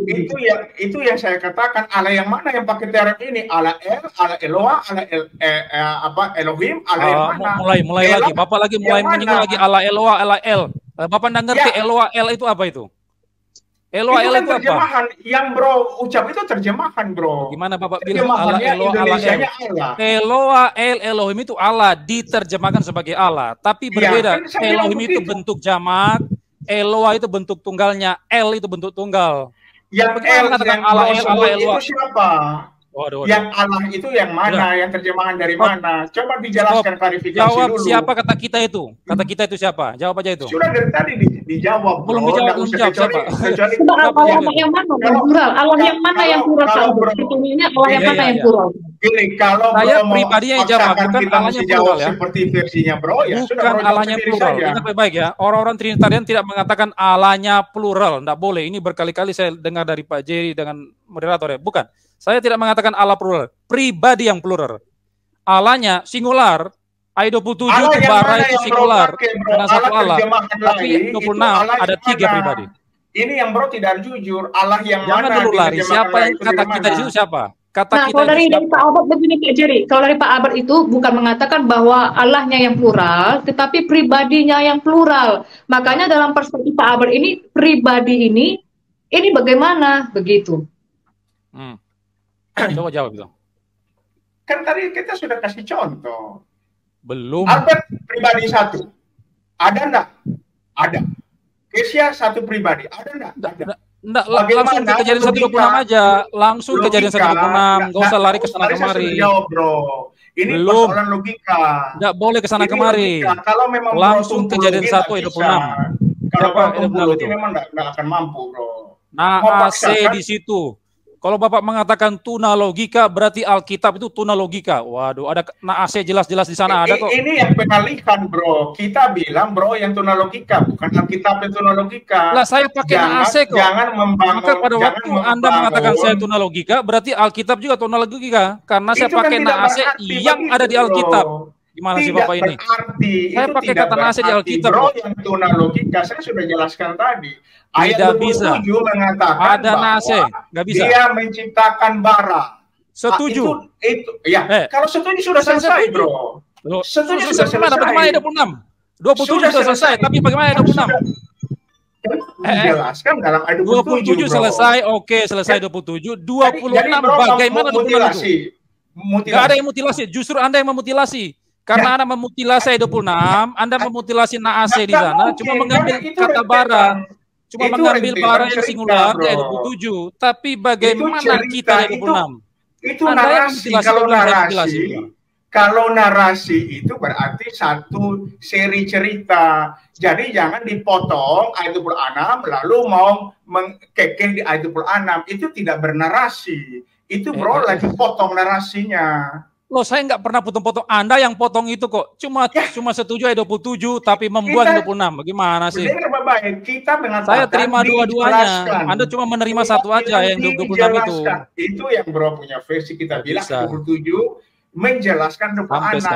S2: Itu yang saya katakan, Allah yang mana yang pakai term ini? Allah Allah Eloah, Allah Elohim, Allah yang mana?
S1: Mulai
S2: Elah
S1: lagi. Bapak lagi mulai
S2: yang
S1: menyinggung
S2: mana?
S1: lagi Allah Eloah, Allah El. Bapak nggak ngerti
S2: Ya.
S1: Eloah El itu apa itu? Eloah
S2: Itu
S1: El
S2: kan
S1: itu apa?
S2: terjemahan. Yang bro ucap itu terjemahan, bro.
S1: Gimana Bapak bilang Allah
S2: Terjemahannya
S1: Eloah, Allah El?
S2: Indonesianya Allah.
S1: Eloah El Elohim itu Allah diterjemahkan sebagai Allah, tapi
S2: Iya,
S1: berbeda.
S2: kan saya bilang
S1: Elohim itu
S2: begitu.
S1: bentuk jamak, Eloah itu bentuk tunggalnya, El itu bentuk tunggal.
S2: Yang
S1: Bagaimana
S2: El
S1: mengatakan
S2: yang
S1: Allah
S2: bro
S1: El,
S2: sebut
S1: Allah Eloah?
S2: itu siapa?
S1: Waduh.
S2: Yang Allah itu yang mana? Yang terjemahan dari
S1: Stop.
S2: mana? Coba dijelaskan klarifikasi
S1: Jawab
S2: dulu.
S1: siapa kata kita itu? Kata kita itu siapa? Jawab aja itu.
S2: Sudah dari tadi dijawab.
S1: Belum
S2: bro.
S1: dijawab,
S2: Nggak
S1: belum
S2: usah
S1: jawab,
S2: kecuali
S3: Coba
S1: Siapa
S3: Allah
S1: itu?
S3: yang mana yang
S2: Kalau-
S3: plural? Allah yang mana yang plural?
S2: kalau
S3: Pak
S2: bro-
S3: Albert? Pertanyaannya Allah yang
S1: Iya,
S3: mana
S1: iya,
S3: yang
S1: iya.
S3: plural?
S2: Gini, kalau
S1: Saya
S2: bro mau
S1: pribadinya yang jawab,
S2: paksakan
S1: bukan
S2: kita
S1: Allahnya
S2: mesti jawab
S1: plural ya.
S2: seperti versinya bro, ya sudah
S1: Bukan
S2: bro jawab
S1: Allahnya
S2: sendiri
S1: plural.
S2: saja.
S1: Ingat baik-baik ya. Orang-orang Trinitarian tidak mengatakan Allahnya plural. Tidak boleh. Ini berkali-kali saya dengar dari Pak Jerry dengan moderator ya. Bukan. Saya tidak mengatakan Allah plural. Pribadi yang plural. Allahnya singular. Ayat 27
S2: Allah
S1: itu
S2: yang
S1: bara
S2: mana
S1: itu
S2: yang bro
S1: singular.
S2: pakai, bro?
S1: Karena satu Allah.
S2: terjemahan
S1: Tapi
S2: lain,
S1: 26
S2: itu Allah
S1: ada
S2: yang
S1: 3
S2: mana?
S1: pribadi.
S2: Ini yang bro tidak jujur. Allah yang
S1: Jangan
S2: mana
S1: dulu lari.
S2: diterjemahkan
S1: Siapa
S2: lain
S1: yang
S2: itu
S1: kata
S2: dari
S1: kita di
S2: mana?
S1: situ siapa? Kata
S3: Nah,
S1: kita
S3: kalau
S1: itu
S3: dari
S1: siapa?
S3: Pak Albert begini Pak Jerry, kalau dari Pak Albert itu bukan mengatakan bahwa Allahnya yang plural, tetapi pribadinya yang plural. Makanya dalam perspektif Pak Albert ini pribadi ini bagaimana begitu?
S1: Coba jawab itu.
S2: Kan tadi kita sudah kasih contoh.
S1: Belum.
S2: Albert pribadi satu. Ada enggak? Ada. Kesia satu pribadi. Ada enggak? Ada.
S1: Enggak,
S2: Bagaimana
S1: langsung ke kejadian 126
S2: logika?
S1: aja. Langsung kejadian 126. Gak usah lari ke sana
S2: Tadi saya
S1: kemari.
S2: sudah jawab, bro. Ini
S1: Belum.
S2: persoalan logika.
S1: Enggak boleh ke sana
S2: Ini
S1: kemari.
S2: logika. Kalau memang
S1: Langsung
S2: bro
S1: kejadian
S2: tumpul
S1: 1
S2: lagi,
S1: ayat
S2: nggak bisa.
S1: 26.
S2: Kalau
S1: Siapa
S2: bro
S1: ayat
S2: tumpul
S1: 26
S2: lagi
S1: itu?
S2: memang nggak akan mampu, bro.
S1: Nah,
S2: Mau
S1: AC
S2: paksakan?
S1: di situ. Kalau Bapak mengatakan tuna logika, berarti Alkitab itu tuna logika. Waduh, ada AC jelas-jelas di sana ada kok.
S2: Ini yang pengalihan, bro. Kita bilang, bro, yang tuna logika, bukan Alkitab yang tuna logika.
S1: Lah saya pakai AC kok.
S2: Jangan membangun.
S1: Maka pada
S2: jangan
S1: waktu Anda mengatakan saya tuna logika, berarti Alkitab juga tuna logika. Karena saya
S2: Itu kan
S1: pakai
S2: tidak
S1: AC
S2: berarti
S1: yang
S2: begitu,
S1: ada di
S2: bro.
S1: Alkitab. Gimana sih
S2: Tidak
S1: Bapak ini?
S2: berarti.
S1: Saya
S2: Itu
S1: pakai
S2: tidak
S1: kata nasi di
S2: berarti,
S1: Alkitab
S2: bro,
S1: kok.
S2: yang tuna logika. Saya sudah jelaskan tadi. Ayat
S1: Tidak bisa.
S2: 27 mengatakan
S1: Ada
S2: bahwa
S1: nase, nggak bisa.
S2: dia menciptakan bara.
S1: Setuju.
S2: Itu ya. Kalau setuju sudah
S1: Saya
S2: selesai,
S1: setuju.
S2: bro.
S1: Loh,
S2: Setuju
S1: sudah
S2: sudah
S1: selesai.
S2: selesai.
S1: Bagaimana ayat 26? 27
S2: Sudah
S1: sudah selesai,
S2: selesai.
S1: tapi bagaimana ayat 26?
S2: Dijelaskan dalam ayat
S1: 27
S2: bro.
S1: selesai, oke, selesai 27. 26
S2: Jadi, bro,
S1: bagaimana 26 itu?
S2: mutilasi?
S1: Nggak ada yang mutilasi, justru Anda yang memutilasi. Karena Anda memutilasi ayat 26, Anda memutilasi naase di sana, cuma mengambil kata bara. Cuma
S2: Itu
S1: mengambil
S2: rentetan
S1: bara yang
S2: cerita,
S1: singular di ayat
S2: bro.
S1: 27. Tapi bagaimana
S2: Itu cerita,
S1: kita ayat 26?
S2: Itu
S1: Anda yang
S2: narasi.
S1: mutilasi,
S2: Kalau
S1: bukan saya
S2: narasi,
S1: mutilasi.
S2: Kalau narasi itu berarti satu seri cerita. Jadi jangan dipotong Ayatul Anam lalu mau mengkekeh di Ayatul Anam. Itu tidak bernarasi. Itu bro lagi potong narasinya.
S1: Loh, saya nggak pernah potong-potong. Anda yang potong itu kok. Cuma setuju ayat 27 tapi membuang 26. Bagaimana sih?
S2: Benar, Bapak. Kita mengatakan
S1: saya terima dua-duanya. Anda cuma menerima satu aja yang 26 itu.
S2: Itu yang bro punya versi kita bilang 27 menjelaskan 26.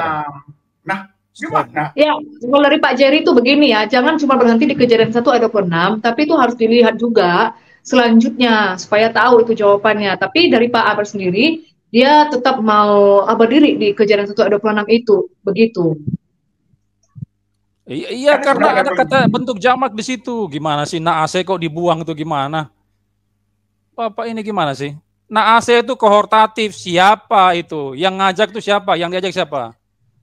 S2: Nah, gimana?
S3: Ya, kalau dari Pak Jerry itu begini ya, jangan cuma berhenti di Kejadian 1 ayat 26, tapi itu harus dilihat juga selanjutnya supaya tahu itu jawabannya. Tapi dari Pak Albert sendiri, dia tetap mau berdiri di Kejadian 1 ayat 26 itu, begitu.
S1: Iya, karena ada kata bentuk jamak di situ. Gimana sih naase kok dibuang itu gimana? Bapak ini gimana sih? Naase itu kohortatif. Siapa itu? Yang ngajak itu siapa? Yang diajak siapa?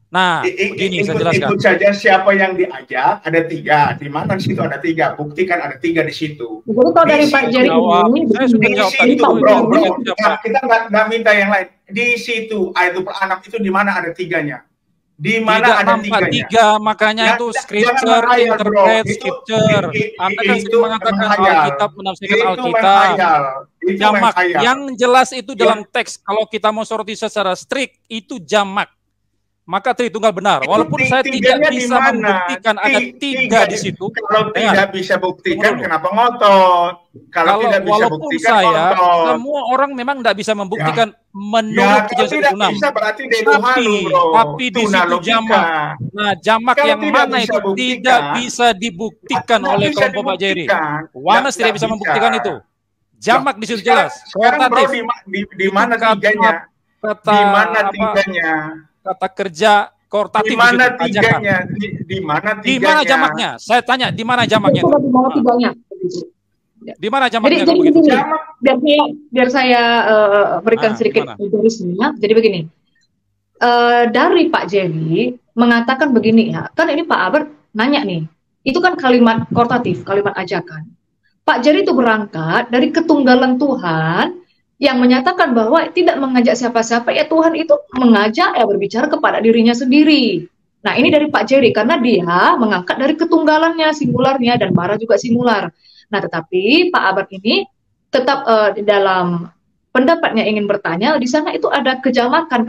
S1: Nah, begini saya jelaskan.
S2: Ikut saja siapa yang diajak, ada 3. Di mana di situ ada 3? Buktikan ada 3 di situ.
S3: Jadi kalau dari Pak Jerry ini,
S1: saya sudah jawab tadi,
S2: bro. Kita nggak minta yang lain. Di situ Ayatul Anam itu di mana ada 3-nya? Di mana ada 3-nya?
S1: 3, makanya itu scripture, interpret scripture. Anda kan sering mengatakan Alkitab menafsirkan Alkitab. Jamak. Yang jelas itu dalam teks. Kalau kita mau soroti secara strict, itu jamak. Maka Tritunggal benar. Walaupun saya tidak bisa membuktikan ada 3 di situ.
S2: Kalau tidak bisa buktikan, kenapa ngotot? Kalau tidak bisa buktikan, ngotot.
S1: Semua orang memang tidak bisa membuktikan menurut Kejadian 1:6. Tapi di situ jamak. Nah, jamak yang mana itu tidak bisa dibuktikan oleh kelompok Pak Jerry. Wanas tidak bisa membuktikan itu. Jamak di situ jelas.
S2: Sekarang di mana 3-nya? Di mana 3-nya?
S1: Kata kerja koortatif
S2: di mana 3-nya? Di mana 3-nya?
S1: Di mana jamaknya? Saya tanya di mana jamaknya?
S3: Di mana 3-nya?
S1: Di mana jamaknya?
S3: Jadi begini, biar saya berikan sedikit garisnya. Jadi begini, dari Pak Jerry mengatakan begini ya, kan ini Pak Albert nanya nih, itu kan kalimat koortatif, kalimat ajakan. Pak Jerry itu berangkat dari ketunggalan Tuhan yang menyatakan bahwa tidak mengajak siapa-siapa, ya Tuhan itu mengajak berbicara kepada dirinya sendiri. Nah ini dari Pak Jerry, karena dia mengangkat dari ketunggalannya, singularnya, dan Bara juga singular. Nah tetapi Pak Albert ini tetap dalam pendapatnya ingin bertanya, di sana itu ada kejamakan,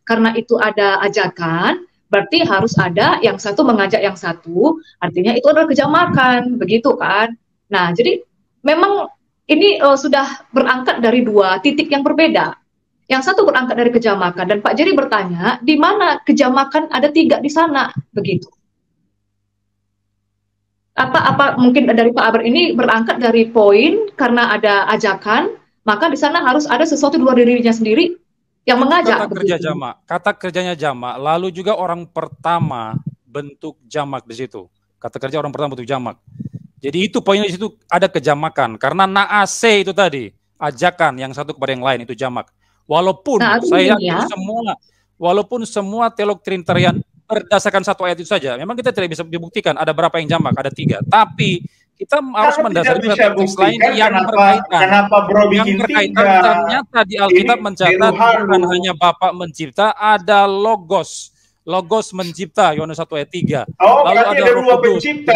S3: karena itu ada ajakan, berarti harus ada yang satu mengajak yang satu, artinya itu adalah kejamakan, begitu kan. Nah jadi memang ini sudah berangkat dari 2 titik yang berbeda. Yang satu berangkat dari kejamakan, dan Pak Jerry bertanya, di mana kejamakan ada 3 di sana, begitu. Apa mungkin dari Pak Albert ini berangkat dari poin karena ada ajakan, maka di sana harus ada sesuatu di luar dirinya sendiri yang mengajak.
S1: Kata kerjanya jamak, lalu juga orang pertama bentuk jamak di situ. Kata kerja orang pertama bentuk jamak. Jadi itu poinnya di situ ada kejamakan karena naase itu tadi ajakan yang satu kepada yang lain itu jamak. Walaupun saya yakin semua teolog Trinitarian berdasarkan satu ayat itu saja, memang kita tidak bisa dibuktikan ada berapa yang jamak, ada 3. Tapi kita harus mendasari teks lain yang berkaitan.
S2: Kenapa bro bikin 3?
S1: Ternyata di Alkitab mencatat bukan hanya Bapa mencipta, ada logos. Logos mencipta, Yohanes 1 ayat 3.
S2: Oh, lalu ada 2 pencipta.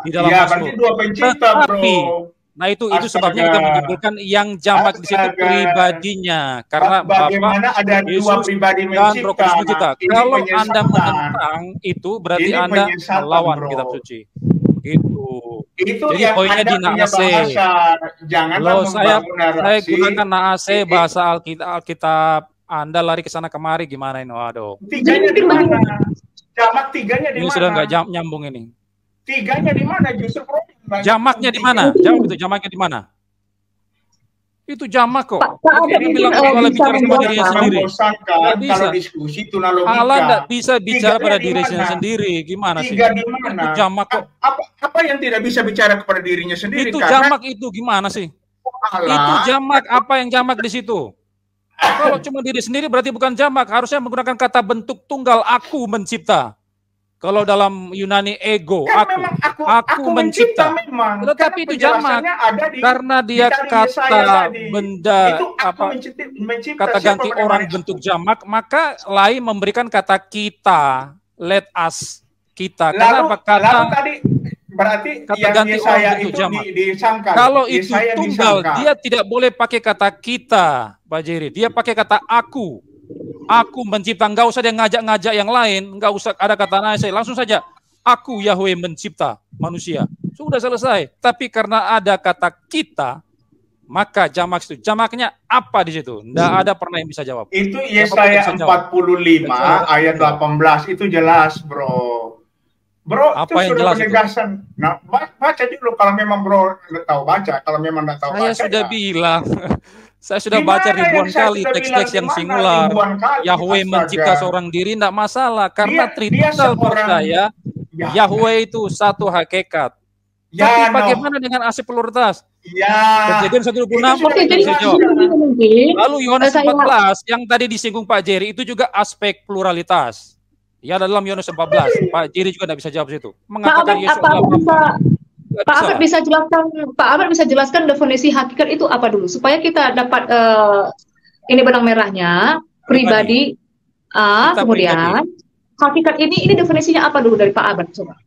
S1: Di dalam
S2: berarti 2 pencipta, bro.
S1: Nah itu sebabnya kita menyimpulkan yang jamak di situ pribadinya, karena
S2: bagaimana Bapak, ada 2 pribadi mencipta.
S1: Kalau Anda menentang itu berarti Anda melawan kitab suci. Gitu.
S2: Itu
S1: jadi
S2: yang
S1: poinnya di naase.
S2: Janganlah
S1: saya gunakan naase bahasa Alkitab. Anda lari ke sana kemari gimana ini? Waduh.
S2: 3-nya di mana? Jamak 3-nya di mana?
S1: Ini sudah nggak nyambung ini.
S2: 3-nya di mana? Justru
S1: jamaknya di mana? Jawab itu jamaknya di mana? Itu jamak kok.
S3: Ini
S1: bilang Allah bicara sama dirinya sendiri.
S2: Kalau diskusi tunalogika.
S1: Allah nggak bisa bicara pada dirinya sendiri. Gimana sih?
S2: 3 di mana?
S1: Itu jamak kok.
S2: Apa yang tidak bisa bicara kepada dirinya sendiri?
S1: Itu jamak itu gimana sih? Itu jamak. Apa yang jamak di situ? Kalau cuma diri sendiri berarti bukan jamak. Harusnya menggunakan kata bentuk tunggal aku mencipta. Kalau dalam Yunani ego,
S2: Kan
S1: aku,
S2: memang
S1: aku mencipta.
S2: memang.
S1: Tetapi itu jamak
S2: Penjelasannya ada
S1: karena
S2: di
S1: dia
S2: tadi
S1: kata
S2: Yesaya tadi.
S1: benda
S2: Itu aku
S1: apa
S2: mencipta.
S1: kata
S2: Siapa
S1: ganti
S2: bagaimana
S1: orang
S2: aku?
S1: bentuk jamak, maka lain memberikan kata kita, let us, kita.
S2: Lalu
S1: Kenapa kata
S2: tadi berarti
S1: kata
S2: yang
S1: ganti orang
S2: Yesaya
S1: bentuk
S2: itu
S1: jamak?
S2: disangkal.
S1: Kalau itu
S2: Yesaya
S1: tunggal,
S2: disangkal.
S1: dia tidak boleh pakai kata kita, Pak Jerry. Dia pakai kata aku. Aku mencipta, nggak usah dia ngajak-ngajak yang lain, nggak usah ada kata saya, langsung saja aku Yahweh mencipta manusia. Sudah selesai. Tapi karena ada kata kita, maka jamak itu. Jamaknya apa di situ? Nggak ada pernah yang bisa jawab.
S2: Itu Yesaya 45 ayat 18 itu jelas, Bro. Bro,
S1: apa
S2: itu
S1: yang
S2: sudah
S1: jelas
S2: penegasan. Itu? Nah, baca dulu kalau memang Bro nggak tahu baca. Kalau memang nggak tahu
S1: saya
S2: baca,
S1: sudah
S2: ya.
S1: bilang. Saya sudah
S2: Dimana
S1: baca ribuan kali
S2: sudah
S1: teks-teks yang
S2: dimana
S1: singular.
S2: Yahweh
S1: Yahweh mencipta seorang diri, tidak masalah. Karena Tritunggal buat saya, Yahweh itu satu hakikat.
S2: Ya,
S1: tapi bagaimana dengan aspek pluralitas?
S2: Ya.
S1: Kejadian 126
S3: Oke, jadi
S1: bisa jawab.
S3: mungkin
S1: Lalu Yohanes 14 yang tadi disinggung Pak Jerry itu juga aspek pluralitas. Ya dalam Yohanes 14, Pak Jerry juga tidak bisa jawab situ. Mengatakan Yesus adalah Bapa.
S3: Pak Ahmad bisa jelaskan definisi hakikat itu apa dulu supaya kita dapat ini benang merahnya pribadi kemudian pribadi. Hakikat ini definisinya apa dulu dari Pak Ahmad coba.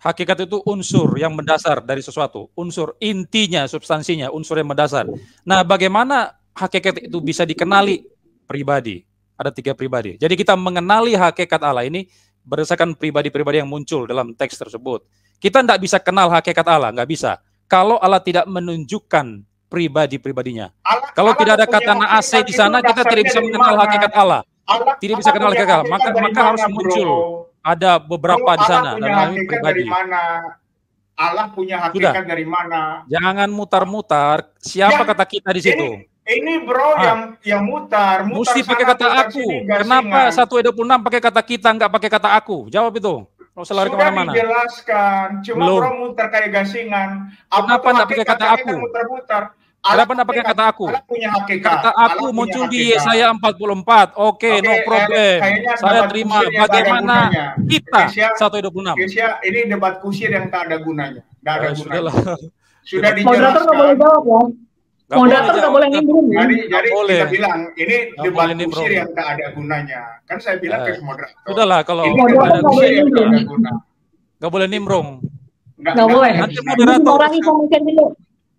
S1: Hakikat itu unsur yang mendasar dari sesuatu, unsur intinya, substansinya, unsur yang mendasar. Nah, bagaimana hakikat itu bisa dikenali? Pribadi. Ada 3 pribadi. Jadi kita mengenali hakikat Allah ini berdasarkan pribadi-pribadi yang muncul dalam teks tersebut. Kita tidak bisa kenal hakikat Allah, nggak bisa. Kalau Allah tidak menunjukkan pribadi-pribadinya. Kalau tidak ada kata naase di sana, kita tidak bisa mengenal hakikat Allah. Tidak bisa kenal hakikat Allah. Maka harus muncul. Ada beberapa di sana.
S2: Dalam pribadi. Dari mana? Allah punya hakikat dari mana?
S1: Jangan mutar-mutar. Siapa kata kita di situ?
S2: Ini Bro yang mutar.
S1: Mesti pakai kata aku. Kenapa 1:26 pakai kata kita, nggak pakai kata aku? Jawab itu. Sudah
S2: dijelaskan, cuma Bro muter kayak gasingan.
S1: Kenapa nggak pakai kata aku? Kenapa nggak pakai kata aku? Kata aku muncul di Yesaya 44. Oke, no problem. Saya terima. Bagaimana kita 1:26?
S2: Ini debat kusir yang tak ada gunanya. Tidak ada gunanya.
S3: Sudah dijelaskan. Moderator nggak boleh jawab ya. Moderator nggak boleh nimbrung.
S2: Jadi kita bilang ini debat kusir yang tak ada gunanya. Kan saya bilang ke moderator.
S1: Sudahlah kalau
S2: ada kusir yang tak ada guna.
S1: Nggak boleh nimbrung.
S3: Nggak boleh.
S1: Nanti moderator.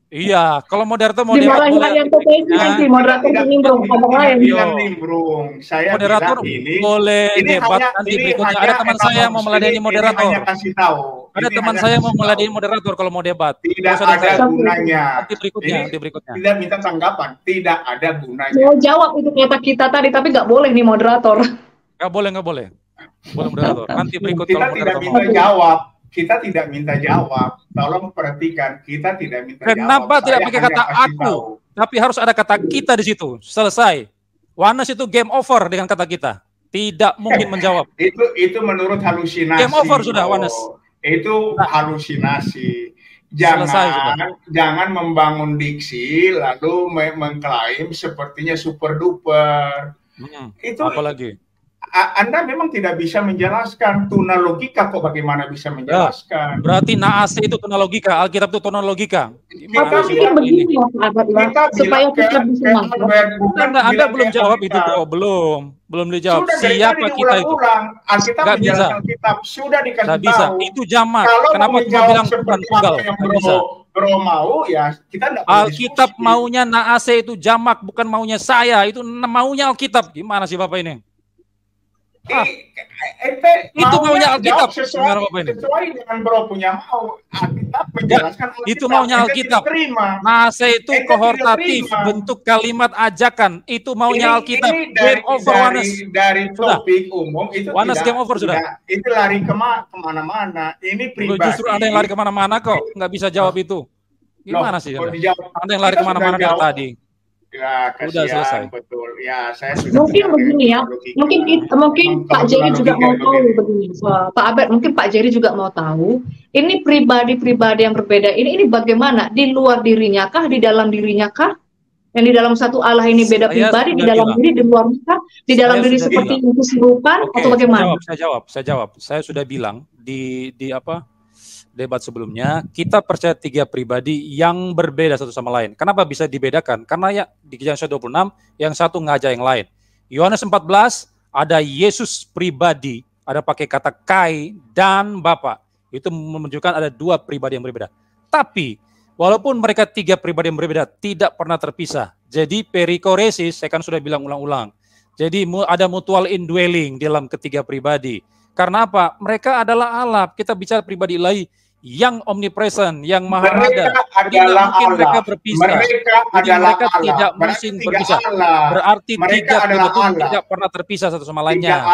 S1: Iya, kalau moderator mau
S3: dimarahin yang nanti moderator nimbrung ngomong lain.
S2: Nimbrung. Saya
S1: moderator
S2: ini
S1: boleh debat nanti berikutnya. Ada teman saya mau meladeni moderator. Ada teman saya mau meladeni moderator kalau mau debat.
S2: Tidak ada gunanya.
S1: Nanti berikutnya.
S2: Tidak minta tanggapan. Tidak ada gunanya.
S3: Mau jawab itu kata kita tadi, tapi nggak boleh nih moderator.
S1: Nggak boleh. Boleh moderator. Nanti berikut
S2: kalau moderator tidak minta jawab. Kita tidak minta jawab. Tolong perhatikan, kita tidak minta
S1: jawab. Kenapa tidak pakai kata aku? Tapi harus ada kata kita di situ. Selesai. Wanes itu game over dengan kata kita. Tidak mungkin menjawab.
S2: Itu menurut halusinasi.
S1: Game over sudah, Wanes.
S2: Itu halusinasi. Jangan membangun diksi lalu mengklaim sepertinya super duper. Itu apalagi. Anda memang tidak bisa menjelaskan tuna logika kok bagaimana bisa menjelaskan.
S1: Berarti naase itu tuna logika, Alkitab itu tuna logika.
S3: Kita begini supaya kita bisa masuk.
S1: Anda belum jawab itu kok, belum dijawab. Siapa kita itu?
S2: Alkitab menjelaskan kitab sudah dikasih tahu.
S1: Itu jamak. Kenapa cuma bilang bukan tunggal? Nggak bisa.
S2: Bro mau ya kita enggak
S1: Alkitab maunya naase itu jamak, bukan maunya saya. Itu maunya Alkitab. Gimana sih Bapak ini?
S2: Itu
S1: maunya Alkitab.
S2: Sesuai dengan Bro punya mau. Alkitab menjelaskan Alkitab.
S1: Itu maunya Alkitab. Nase itu kohortatif, bentuk kalimat ajakan. Itu maunya Alkitab. Game over, Wanes.
S2: Dari topik umum itu
S1: Wanes game over sudah.
S2: Itu lari kemana-mana. Ini pribadi.
S1: Justru Anda yang lari kemana-mana kok. Nggak bisa jawab itu. Gimana sih? Anda yang lari kemana-mana dari tadi.
S2: Ya,
S1: udah selesai.
S2: Betul. Ya, saya sudah
S3: mungkin begini ya. Mungkin Pak Jerry juga mau tahu begini. Pak Abed, mungkin Pak Jerry juga mau tahu. Ini pribadi-pribadi yang berbeda. Ini bagaimana? Di luar dirinya kah? Di dalam dirinya kah? Yang di dalam satu Allah ini beda
S1: Saya
S3: pribadi, di
S1: sudah
S3: dalam
S1: bilang.
S3: diri, di luar mereka, di dalam
S1: Saya
S3: diri
S1: sudah
S3: seperti
S1: bilang.
S3: keserupan,
S1: Oke,
S3: atau bagaimana?
S1: saya jawab. Saya sudah bilang di debat sebelumnya, kita percaya 3 pribadi yang berbeda satu sama lain. Kenapa bisa dibedakan? Karena ya di Yohanes 26 yang satu ngajak yang lain. Yohanes 14 ada Yesus pribadi, ada pakai kata Kai dan Bapa. Itu menunjukkan ada 2 pribadi yang berbeda. Tapi walaupun mereka 3 pribadi yang berbeda tidak pernah terpisah. Jadi perikoresis, saya kan sudah bilang ulang-ulang. Jadi ada mutual indwelling dalam ketiga pribadi. Karena apa? Mereka adalah Allah. Kita bicara pribadi ilahi yang omnipresent, yang maha ada. Tidak mungkin mereka berpisah. Jadi mereka tidak mungkin berpisah. Berarti 3 pribadi tidak pernah terpisah satu sama lainnya.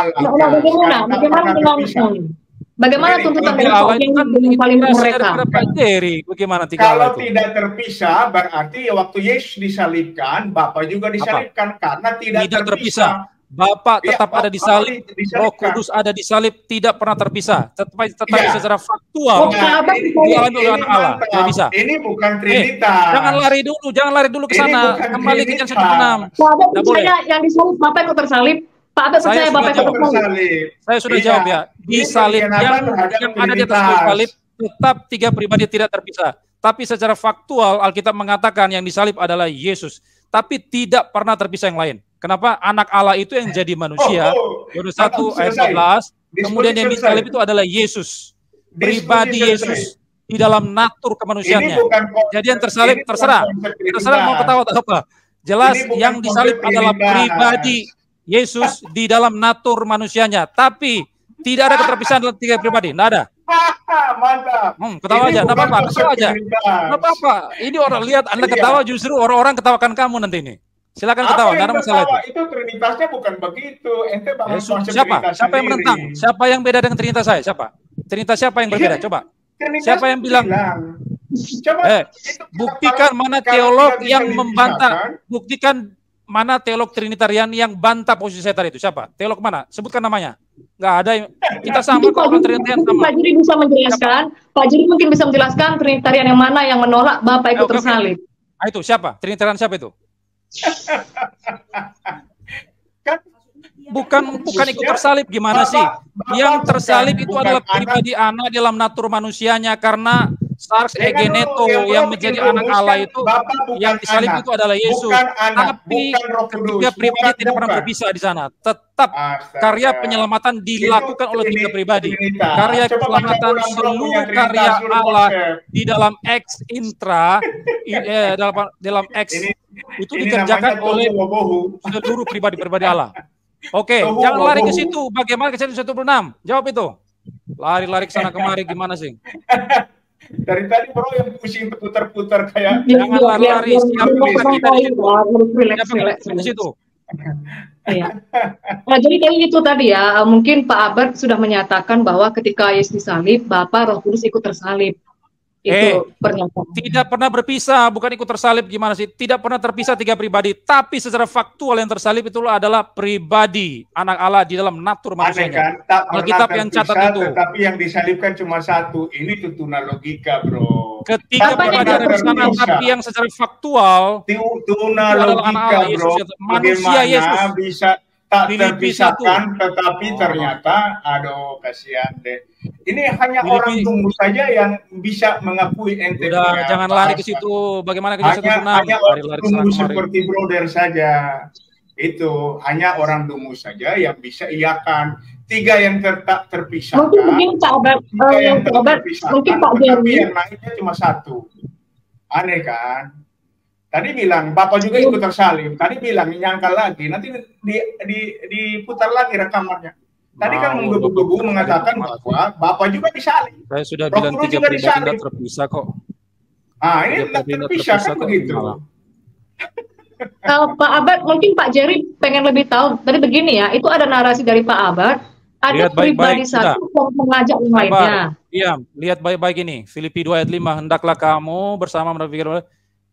S3: Bagaimana tuntutan dari
S1: Allah itu kan
S3: paling mereka?
S1: Bagaimana 3
S2: Kalau
S1: itu?
S2: tidak terpisah berarti waktu Yesus disalibkan, Bapa juga disalibkan karena tidak terpisah.
S1: Bapa tetap ada di salib, Roh Kudus ada di salib, tidak pernah terpisah. Tetapi secara faktual dialami oleh anak Allah. Tidak bisa.
S2: Ini bukan Trinitas.
S1: Jangan lari dulu ke sana. Kembali ke Yohanes 16.
S3: Pak percaya yang disalib Bapak ikut tersalib. Pak Abed percaya Bapak ikut tersalib.
S1: Saya sudah jawab ya. Di salib yang ada di atas salib tetap 3 pribadi tidak terpisah. Tapi secara faktual Alkitab mengatakan yang disalib adalah Yesus. Tapi tidak pernah terpisah yang lain. Kenapa? Anak Allah itu yang jadi manusia. Yohanes 1 ayat 14. Kemudian yang disalib itu adalah Yesus. Pribadi Yesus. Di dalam natur kemanusiaannya. Jadi yang tersalib terserah. Terserah mau ketawa atau apa. Jelas yang disalib adalah pribadi Yesus di dalam natur manusianya. Tapi tidak ada keterpisahan dalam 3 pribadi. Tidak ada.
S2: Mantap.
S1: Ketawa aja. Tidak apa-apa. Ketawa aja. Tidak apa-apa. Ini orang lihat Anda ketawa justru orang-orang ketawakan kamu nanti ini. Silakan ketawa, tidak ada masalah itu.
S2: Itu Trinitasnya bukan begitu. Ente bangun konsep
S1: siapa?
S2: Trinitas
S1: Siapa yang
S2: sendiri.
S1: menentang? Siapa yang beda dengan Trinitas saya? Siapa? Trinitas siapa yang berbeda? Coba.
S2: Trinitas
S1: Siapa yang bilang?
S2: Coba
S1: Buktikan mana teolog yang membantah. Buktikan mana teolog Trinitarian yang bantah posisi saya tadi itu. Siapa? Teolog mana? Sebutkan namanya. Nggak ada. Kita sama kok orang Trinitarian sama.
S3: Pak Jiri bisa menjelaskan. Pak Jiri mungkin bisa menjelaskan Trinitarian yang mana yang menolak Bapak ikut tersalib.
S1: Itu siapa? Trinitarian siapa itu? Bukan ikut tersalib gimana sih? Yang tersalib itu adalah pribadi anak dalam natur manusianya karena Sarx Egeneto yang menjadi anak Allah itu yang disalib itu adalah Yesus. Tapi ketiga pribadi tidak pernah berpisah di sana. Tetap karya penyelamatan dilakukan oleh 3 pribadi. Karya keselamatan seluruh karya Allah di dalam ex intra dalam ex itu dikerjakan oleh seluruh pribadi-pribadi Allah. Oke, jangan lari ke situ. Bagaimana ke 126? Jawab itu. Lari-lari ke sana kemari gimana sih?
S2: Dari tadi bro yang pusing putar-putar kayak
S1: jangan lari-lari. Siapa di situ?
S3: Nah, jadi kayak itu tadi ya. Mungkin Pak Abed sudah menyatakan bahwa ketika Yesus disalib, Bapa Roh Kudus ikut tersalib. Itu pernyataan.
S1: Tidak pernah berpisah, bukan ikut tersalib gimana sih? Tidak pernah terpisah 3 pribadi, tapi secara faktual yang tersalib itu adalah pribadi anak Allah di dalam natur manusianya. Alkitab yang catat itu.
S2: Tapi yang disalibkan cuma 1. Ini tutuna logika, bro.
S1: Ketiga pribadi ada di sana, tapi yang secara faktual
S2: tutuna logika, bro.
S1: Manusia Yesus
S2: bisa tak terpisahkan, tetapi ternyata, aduh kasihan deh. Ini hanya orang dungu saja yang bisa mengakui ente.
S1: Udah, jangan lari ke situ. Bagaimana ke 126?
S2: Hanya orang dungu seperti brother saja. Itu hanya orang dungu saja yang bisa iakan. 3 yang tak terpisahkan.
S3: Mungkin begini Pak Abed, mungkin Pak
S2: Tapi yang naiknya cuma 1. Aneh kan? Tadi bilang Bapak juga ikut tersalib. Tadi bilang nyangkal lagi. Nanti diputar lagi rekamannya. Tadi kan menggebu-gebu mengatakan bahwa Bapak juga disalib.
S1: Saya sudah bilang 3 pribadi tidak terpisah kok.
S2: Ini tidak terpisah kan begitu.
S3: Pak Abed, mungkin Pak Jerry pengen lebih tahu. Tadi begini ya, itu ada narasi dari Pak Abed. Ada pribadi satu yang mengajak yang lainnya.
S1: Iya, lihat baik-baik ini. Filipi 2 ayat 5. Hendaklah kamu bersama berpikir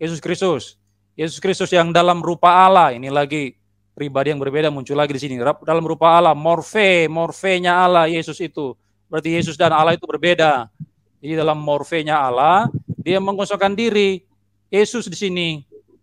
S1: Yesus Kristus. Yesus Kristus yang dalam rupa Allah. Ini lagi pribadi yang berbeda muncul lagi di sini. Dalam rupa Allah, morfenya Allah, Yesus itu. Berarti Yesus dan Allah itu berbeda. Jadi dalam morfenya Allah, dia mengosongkan diri. Yesus di sini.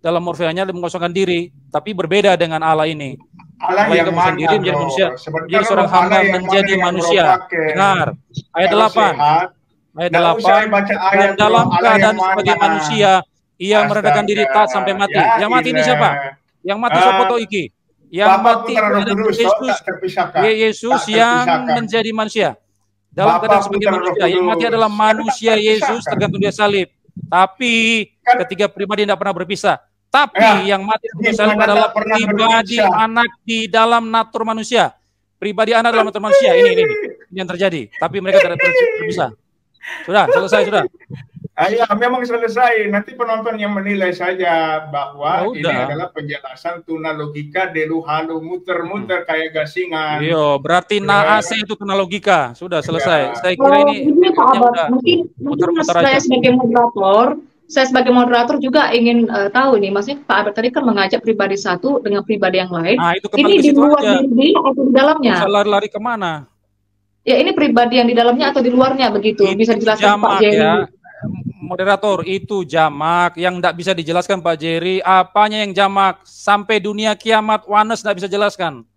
S1: dalam morfeanya mengosongkan diri, tapi berbeda dengan Allah ini.
S2: Allah yang mana,
S1: sendiri menjadi manusia.
S2: Sebentar,
S1: Jadi seorang hamba menjadi manusia. Dengar ayat 8. Ayat 8. Dan dalam keadaan sebagai manusia, ia merendahkan diri taat sampai mati. Yang mati ini siapa? Yang mati sopo iki? Yang mati adalah Yesus yang menjadi manusia. Dalam keadaan sebagai manusia, yang mati adalah manusia Yesus tergantung dia salib. Tapi ketiga pribadi tidak pernah berpisah. Tapi yang mati salib adalah pribadi anak di dalam natur manusia. Pribadi anak dalam natur manusia. Ini yang terjadi. Tapi mereka tidak berpisah. Sudah, selesai sudah.
S2: Ya, memang selesai. Nanti penonton yang menilai saja bahwa ini adalah penjelasan tuna logika delu halu muter-muter kayak gasingan.
S1: Iya, berarti naase itu tuna logika. Sudah selesai. Saya kira ini
S3: mungkin saya sebagai moderator juga ingin tahu nih, maksudnya Pak Albert tadi kan mengajak pribadi satu dengan pribadi yang lain.
S1: Nah, itu
S3: ini di luar diri atau di dalamnya?
S1: Lari-lari kemana?
S3: Ya, ini pribadi yang di dalamnya atau di luarnya begitu?
S1: Itu
S3: bisa dijelaskan
S1: jamak,
S3: Pak Jerry?
S1: Ya. Moderator, itu jamak yang tidak bisa dijelaskan Pak Jerry. Apanya yang jamak? Sampai dunia kiamat Wanes tidak bisa jelaskan.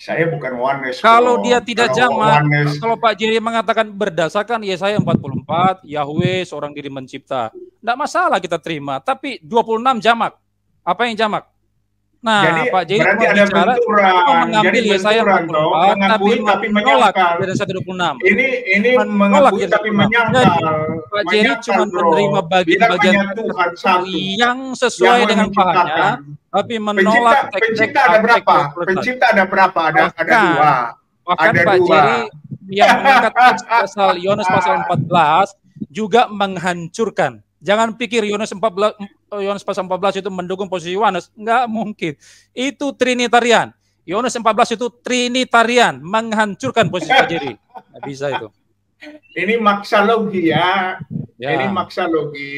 S2: Saya bukan Wanes.
S1: Kalau dia tidak jamak, kalau Pak Jerry mengatakan berdasarkan Yesaya 44, Yahweh seorang diri mencipta, tidak masalah kita terima. Tapi 26 jamak. Apa yang jamak? Nah,
S2: jadi,
S1: Pak Jerry
S2: berarti ada benturan.
S1: Mengambil Yesaya 44 tapi menolak dari 126.
S2: Ini mengakui tapi menyangkal.
S1: Pak Jerry cuma menerima bagian yang sesuai dengan pahamnya, tapi menolak
S2: pencipta ada berapa? Pencipta ada berapa? Ada dua.
S1: Bahkan Pak Jerry yang mengangkat pasal Yohanes pasal 14 juga menghancurkan. Jangan pikir Yohanes pasal 14 itu mendukung posisi Yohanes, enggak mungkin. Itu Trinitarian. Yohanes 14 itu Trinitarian, menghancurkan posisi Pak Jerry. Nggak bisa itu.
S2: Ini maksalogi ya. Ini maksalogi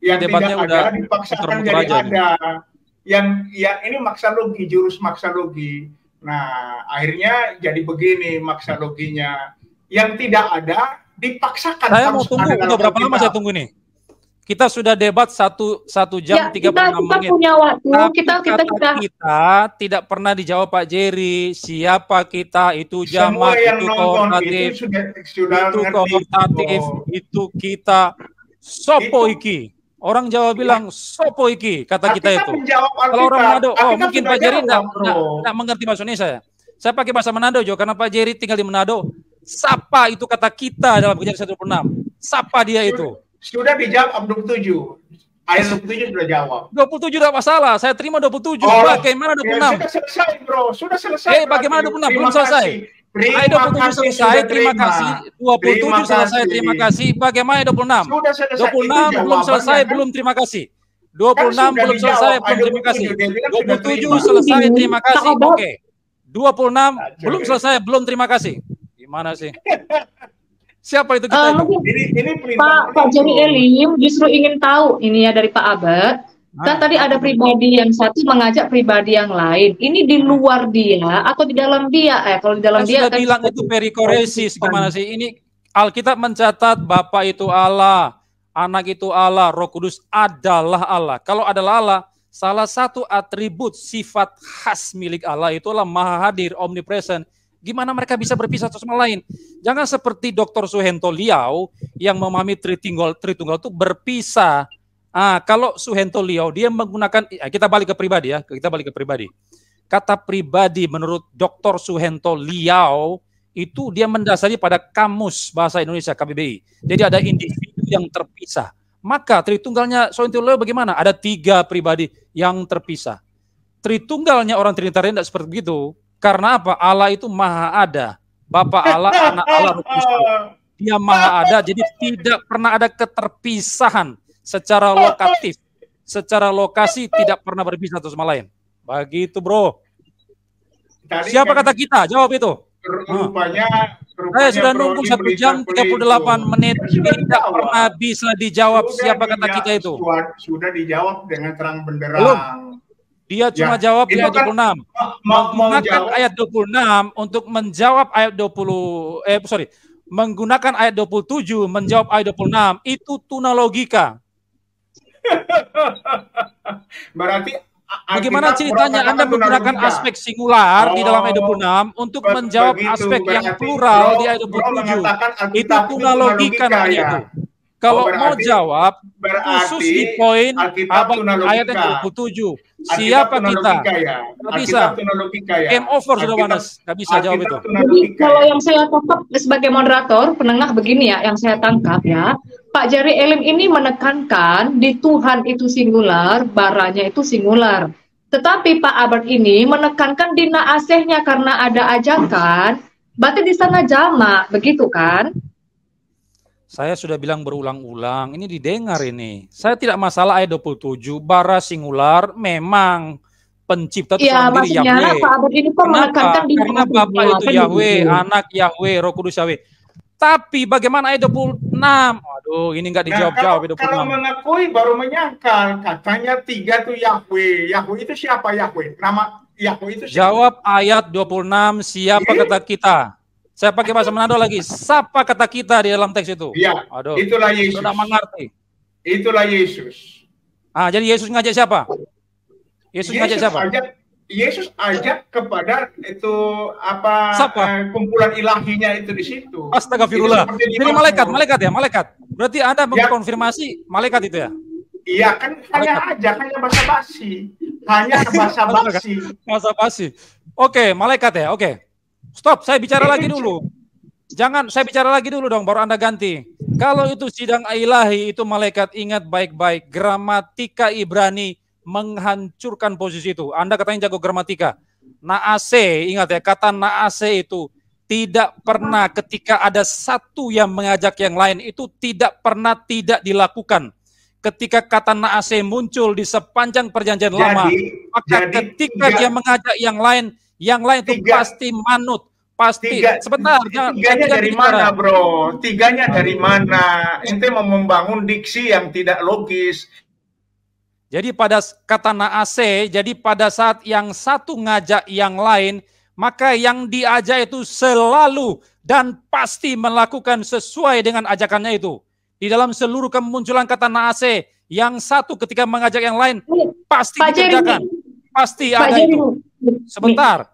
S2: yang tidak ada dipaksakan jadi ada. Yang ya ini maksalogi, jurus maksalogi. Nah, akhirnya jadi begini maksaloginya. Yang tidak ada dipaksakan.
S1: Saya mau tunggu, udah berapa lama saya tunggu nih? Kita sudah debat satu jam 36 menit.
S3: Punya waktu.
S1: Kita tidak pernah dijawab Pak Jerry. Siapa kita? Itu jamak, itu kooperatif, itu kooperatif, itu kita. Sopo iki. Orang Jawa bilang sopo iki, kata kita itu. Kalau orang Manado, mungkin Pak Jerry tidak mengerti bahasa Indonesia. Saya pakai bahasa Manado Jo, karena Pak Jerry tinggal di Manado. Sapa itu kata kita dalam Kejadian 126. Sapa dia itu.
S2: Sudah dijawab 27. Ayat 27 sudah jawab.
S1: 27 tidak masalah. Saya terima 27. Bagaimana 26?
S2: Ya, sudah selesai, Bro. Sudah selesai.
S1: Bagaimana 26? Belum selesai. Ayat 27 selesai. Terima kasih. 27 selesai. Terima kasih. Bagaimana 26? 26 belum selesai. Belum terima kasih. 26 belum selesai. Belum terima kasih. 27 selesai. Terima kasih. Oke. 26 belum selesai. Belum terima kasih. Gimana sih? Siapa itu kita?
S3: Ini Pak Jerry Elim justru ingin tahu ini ya dari Pak Albert. Kan tadi ada pribadi yang satu mengajak pribadi yang lain. Ini di luar dia atau di dalam dia? Kalau di dalam dia
S1: sudah bilang itu perikoresis. Gimana sih? Ini Alkitab mencatat Bapa itu Allah, Anak itu Allah, Roh Kudus adalah Allah. Kalau adalah Allah, salah satu atribut sifat khas milik Allah itulah Maha Hadir, omnipresent. Gimana mereka bisa berpisah satu sama lain? Jangan seperti Dr. Suhento Liau yang memahami Tritunggal itu berpisah. Kalau Suhento Liau dia menggunakan, kita balik ke pribadi ya, Kata pribadi menurut Dr. Suhento Liau itu dia mendasari pada Kamus Bahasa Indonesia KBBI. Jadi ada individu yang terpisah. Maka Tritunggalnya Suhento Liau bagaimana? Ada 3 pribadi yang terpisah. Tritunggalnya orang Trinitarian tidak seperti begitu. Karena apa? Allah itu maha ada. Bapa Allah, Anak Allah, Roh Kudus. Dia maha ada, jadi tidak pernah ada keterpisahan secara lokatif. Secara lokasi tidak pernah berpisah satu sama lain. Begitu bro. Siapa kata kita? Jawab itu.
S2: Rupanya
S1: saya sudah nunggu 1 jam 38 menit. Tidak pernah bisa dijawab siapa kata kita itu.
S2: Sudah dijawab dengan terang benderang.
S1: Belum. Dia cuma jawab di ayat 26. Menggunakan ayat 26 untuk menjawab ayat 20, menggunakan ayat 27 menjawab ayat 26 itu tuna logika.
S2: Berarti
S1: Bagaimana
S2: Alkitab
S1: ceritanya Anda
S2: mengatakan
S1: menggunakan
S2: tunalogika.
S1: aspek singular di dalam ayat
S2: Oh,
S1: 26 untuk menjawab
S2: begitu.
S1: aspek yang
S2: Berarti
S1: plural di ayat
S2: bro
S1: 27?
S2: mengatakan
S1: Itu
S2: Alkitab itu
S1: tunalogika
S2: tunalogika
S1: namanya
S2: ya.
S1: itu.
S2: Oh,
S1: Kalau mau jawab khusus
S2: berarti
S1: di poin
S2: Alkitab
S1: ayat yang
S2: tunalogika.
S1: 27.
S2: Alkitab
S1: Siapa kita?
S2: tunalogika ya.
S1: Nggak bisa.
S2: Alkitab tunalogika ya.
S1: Game over sudah,
S2: Alkitab,
S1: Wanes. Nggak bisa jawab itu.
S2: Alkitab
S3: Jadi
S2: tunalogika
S3: kalau
S2: ya.
S3: yang saya tangkap sebagai moderator, penengah begini ya, yang saya tangkap ya, Pak Jerry Elim ini menekankan di Tuhan itu singular, baranya itu singular. Tetapi Pak Albert ini menekankan di naasehnya karena ada ajakan, berarti di sana jamak, begitu kan?
S1: Saya sudah bilang berulang-ulang, ini didengar ini. Saya tidak masalah ayat 27, bara singular memang pencipta itu
S3: Iya,
S1: seorang diri
S3: maksudnya
S1: Yahweh.
S3: Pak Albert ini kok
S1: Kenapa?
S3: menekankan di
S1: Karena
S3: naasehnya,
S1: Bapa itu
S3: kan
S1: Yahweh,
S3: begitu.
S1: Anak Yahweh, Roh Kudus Yahweh. Tapi bagaimana ayat 26? Waduh, ini nggak dijawab-jawab ayat
S2: Kalau
S1: 26.
S2: mengakui baru menyangkal, katanya 3 tuh Yahweh. Yahweh itu siapa Yahweh? Nama Yahweh itu siapa?
S1: Jawab ayat 26, siapa kata kita? Saya pakai bahasa Manado lagi. Siapa kata kita di dalam teks itu?
S2: Iya,
S1: Aduh,
S2: itulah Yesus.
S1: sudah mengerti.
S2: Itulah Yesus.
S1: Jadi Yesus ngajak siapa? Yesus ngajak siapa?
S2: Yesus ajak kepada itu kumpulan ilahinya itu di situ.
S1: Astagfirullah. Jadi malaikat ya, malaikat. Berarti Anda mengkonfirmasi malaikat itu ya?
S2: Iya kan, hanya basa-basi. Hanya basa-basi.
S1: Basa-basi. Oke, malaikat ya, oke. Stop, saya bicara lagi dulu. Jangan, saya bicara lagi dulu dong, baru Anda ganti. Kalau itu sidang ilahi, itu malaikat, ingat baik-baik. Gramatika Ibrani menghancurkan posisi itu. Anda katanya jago gramatika. Naase, ingat ya, kata naase itu tidak pernah ketika ada satu yang mengajak yang lain, itu tidak pernah tidak dilakukan. Ketika kata naase muncul di sepanjang perjanjian lama, maka ketika dia mengajak yang lain itu pasti manut. Pasti. Sebentar.
S2: Tiganya dari mana, bro? Tiganya dari mana? Ente mau membangun diksi yang tidak logis.
S1: Jadi pada kata naase, jadi pada saat yang satu ngajak yang lain, maka yang diajak itu selalu dan pasti melakukan sesuai dengan ajakannya itu. Di dalam seluruh kemunculan kata naase, yang satu ketika mengajak yang lain, pasti dikerjakan. Pasti ada itu. Sebentar,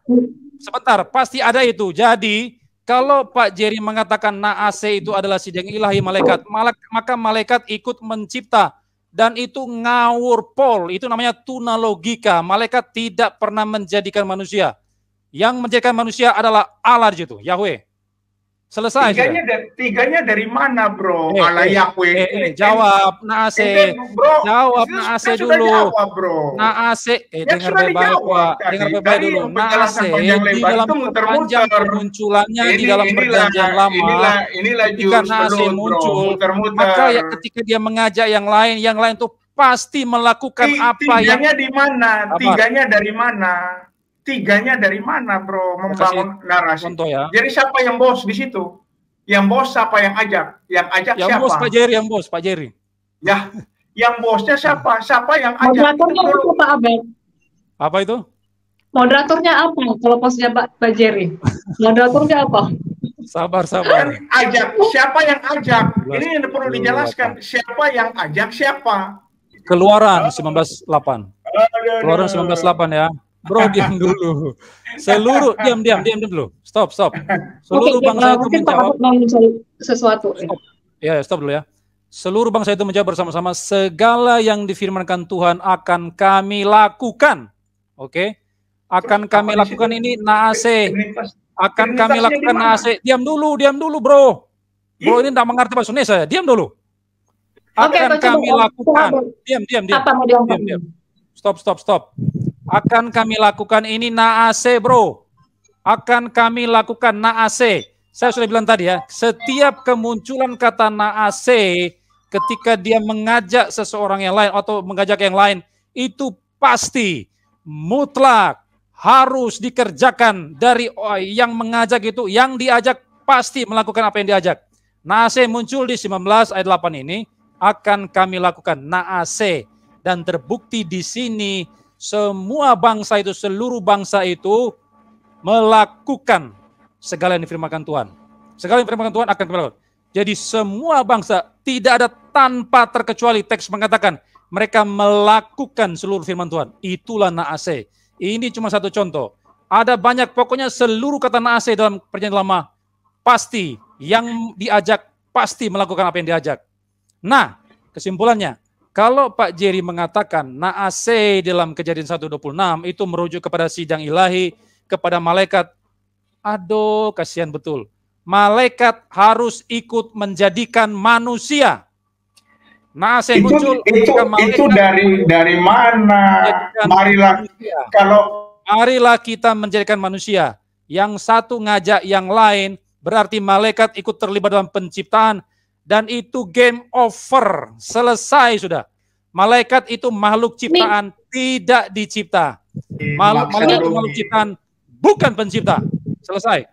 S1: pasti ada itu. Jadi, kalau Pak Jerry mengatakan naase itu adalah sidang ilahi malaikat, maka malaikat ikut mencipta. Dan itu ngawur pol, itu namanya tunalogika. Malaikat tidak pernah menjadikan manusia. Yang menjadikan manusia adalah Allah di situ, Yahweh. Selesai.
S2: Tiganya dari mana, bro? Allah Yahweh.
S1: Jawab naase. Jawab naase dulu.
S2: Jawab, bro.
S1: Naase, dengar baik-baik, Pak. Dengar baik-baik dulu. Naase di dalam panjang kemunculannya di dalam perjanjian lama. Ketika naase muncul, maka ya ketika dia mengajak yang lain itu pasti melakukan apa yang.
S2: Tiganya di mana? Tiganya dari mana? Tiganya dari mana, bro? Membangun narasi.
S1: Contoh ya.
S2: Jadi siapa yang bos di situ? Yang bos siapa yang ajak? Yang ajak siapa?
S1: Yang bos Pak Jerry, Pak Jerry.
S2: Ya, yang bosnya siapa? Siapa yang ajak?
S3: Moderatornya apa, Pak Abed?
S1: Apa itu?
S3: Moderatornya apa? Kalau bosnya Pak Jerry. Moderatornya apa?
S1: Sabar.
S2: Ajak. Siapa yang ajak? Ini yang perlu dijelaskan. Siapa yang ajak siapa?
S1: Keluaran 19:8. Keluaran 19:8 ya. Bro, diam dulu. Seluruh diam dulu. Stop. Seluruh bangsa itu menjawab
S3: sesuatu.
S1: Stop dulu ya. Seluruh bangsa itu menjawab bersama-sama, segala yang difirmankan Tuhan akan kami lakukan. Oke? Akan kami lakukan ini naase. Akan kami lakukan naase. Diam dulu, bro. Bro ini tidak mengerti bahasa Indonesia. Diam dulu. Akan kami lakukan. Diam. Stop. Akan kami lakukan ini naase, bro. Akan kami lakukan naase. Saya sudah bilang tadi ya, setiap kemunculan kata naase ketika dia mengajak seseorang yang lain atau mengajak yang lain, itu pasti mutlak harus dikerjakan dari yang mengajak itu, yang diajak pasti melakukan apa yang diajak. Naase muncul di 19 ayat 8 ini, akan kami lakukan naase, dan terbukti di sini semua bangsa itu, seluruh bangsa itu melakukan segala yang difirmankan Tuhan. Segala yang difirmankan Tuhan akan kami lakukan. Jadi semua bangsa, tidak ada tanpa terkecuali, teks mengatakan mereka melakukan seluruh firman Tuhan. Itulah naase. Ini cuma satu contoh. Ada banyak, pokoknya seluruh kata naase dalam Perjanjian Lama pasti yang diajak pasti melakukan apa yang diajak. Nah, kesimpulannya, kalau Pak Jerry mengatakan naase dalam Kejadian 1:26 itu merujuk kepada sidang ilahi, kepada malaikat, aduh kasihan betul. Malaikat harus ikut menjadikan manusia. Naase muncul
S2: itu dari mana?
S1: Marilah kita menjadikan manusia. Yang satu ngajak yang lain, berarti malaikat ikut terlibat dalam penciptaan, dan itu game over, selesai sudah. Malaikat itu makhluk ciptaan, tidak dicipta. Malaikat itu makhluk ciptaan, bukan pencipta. Selesai.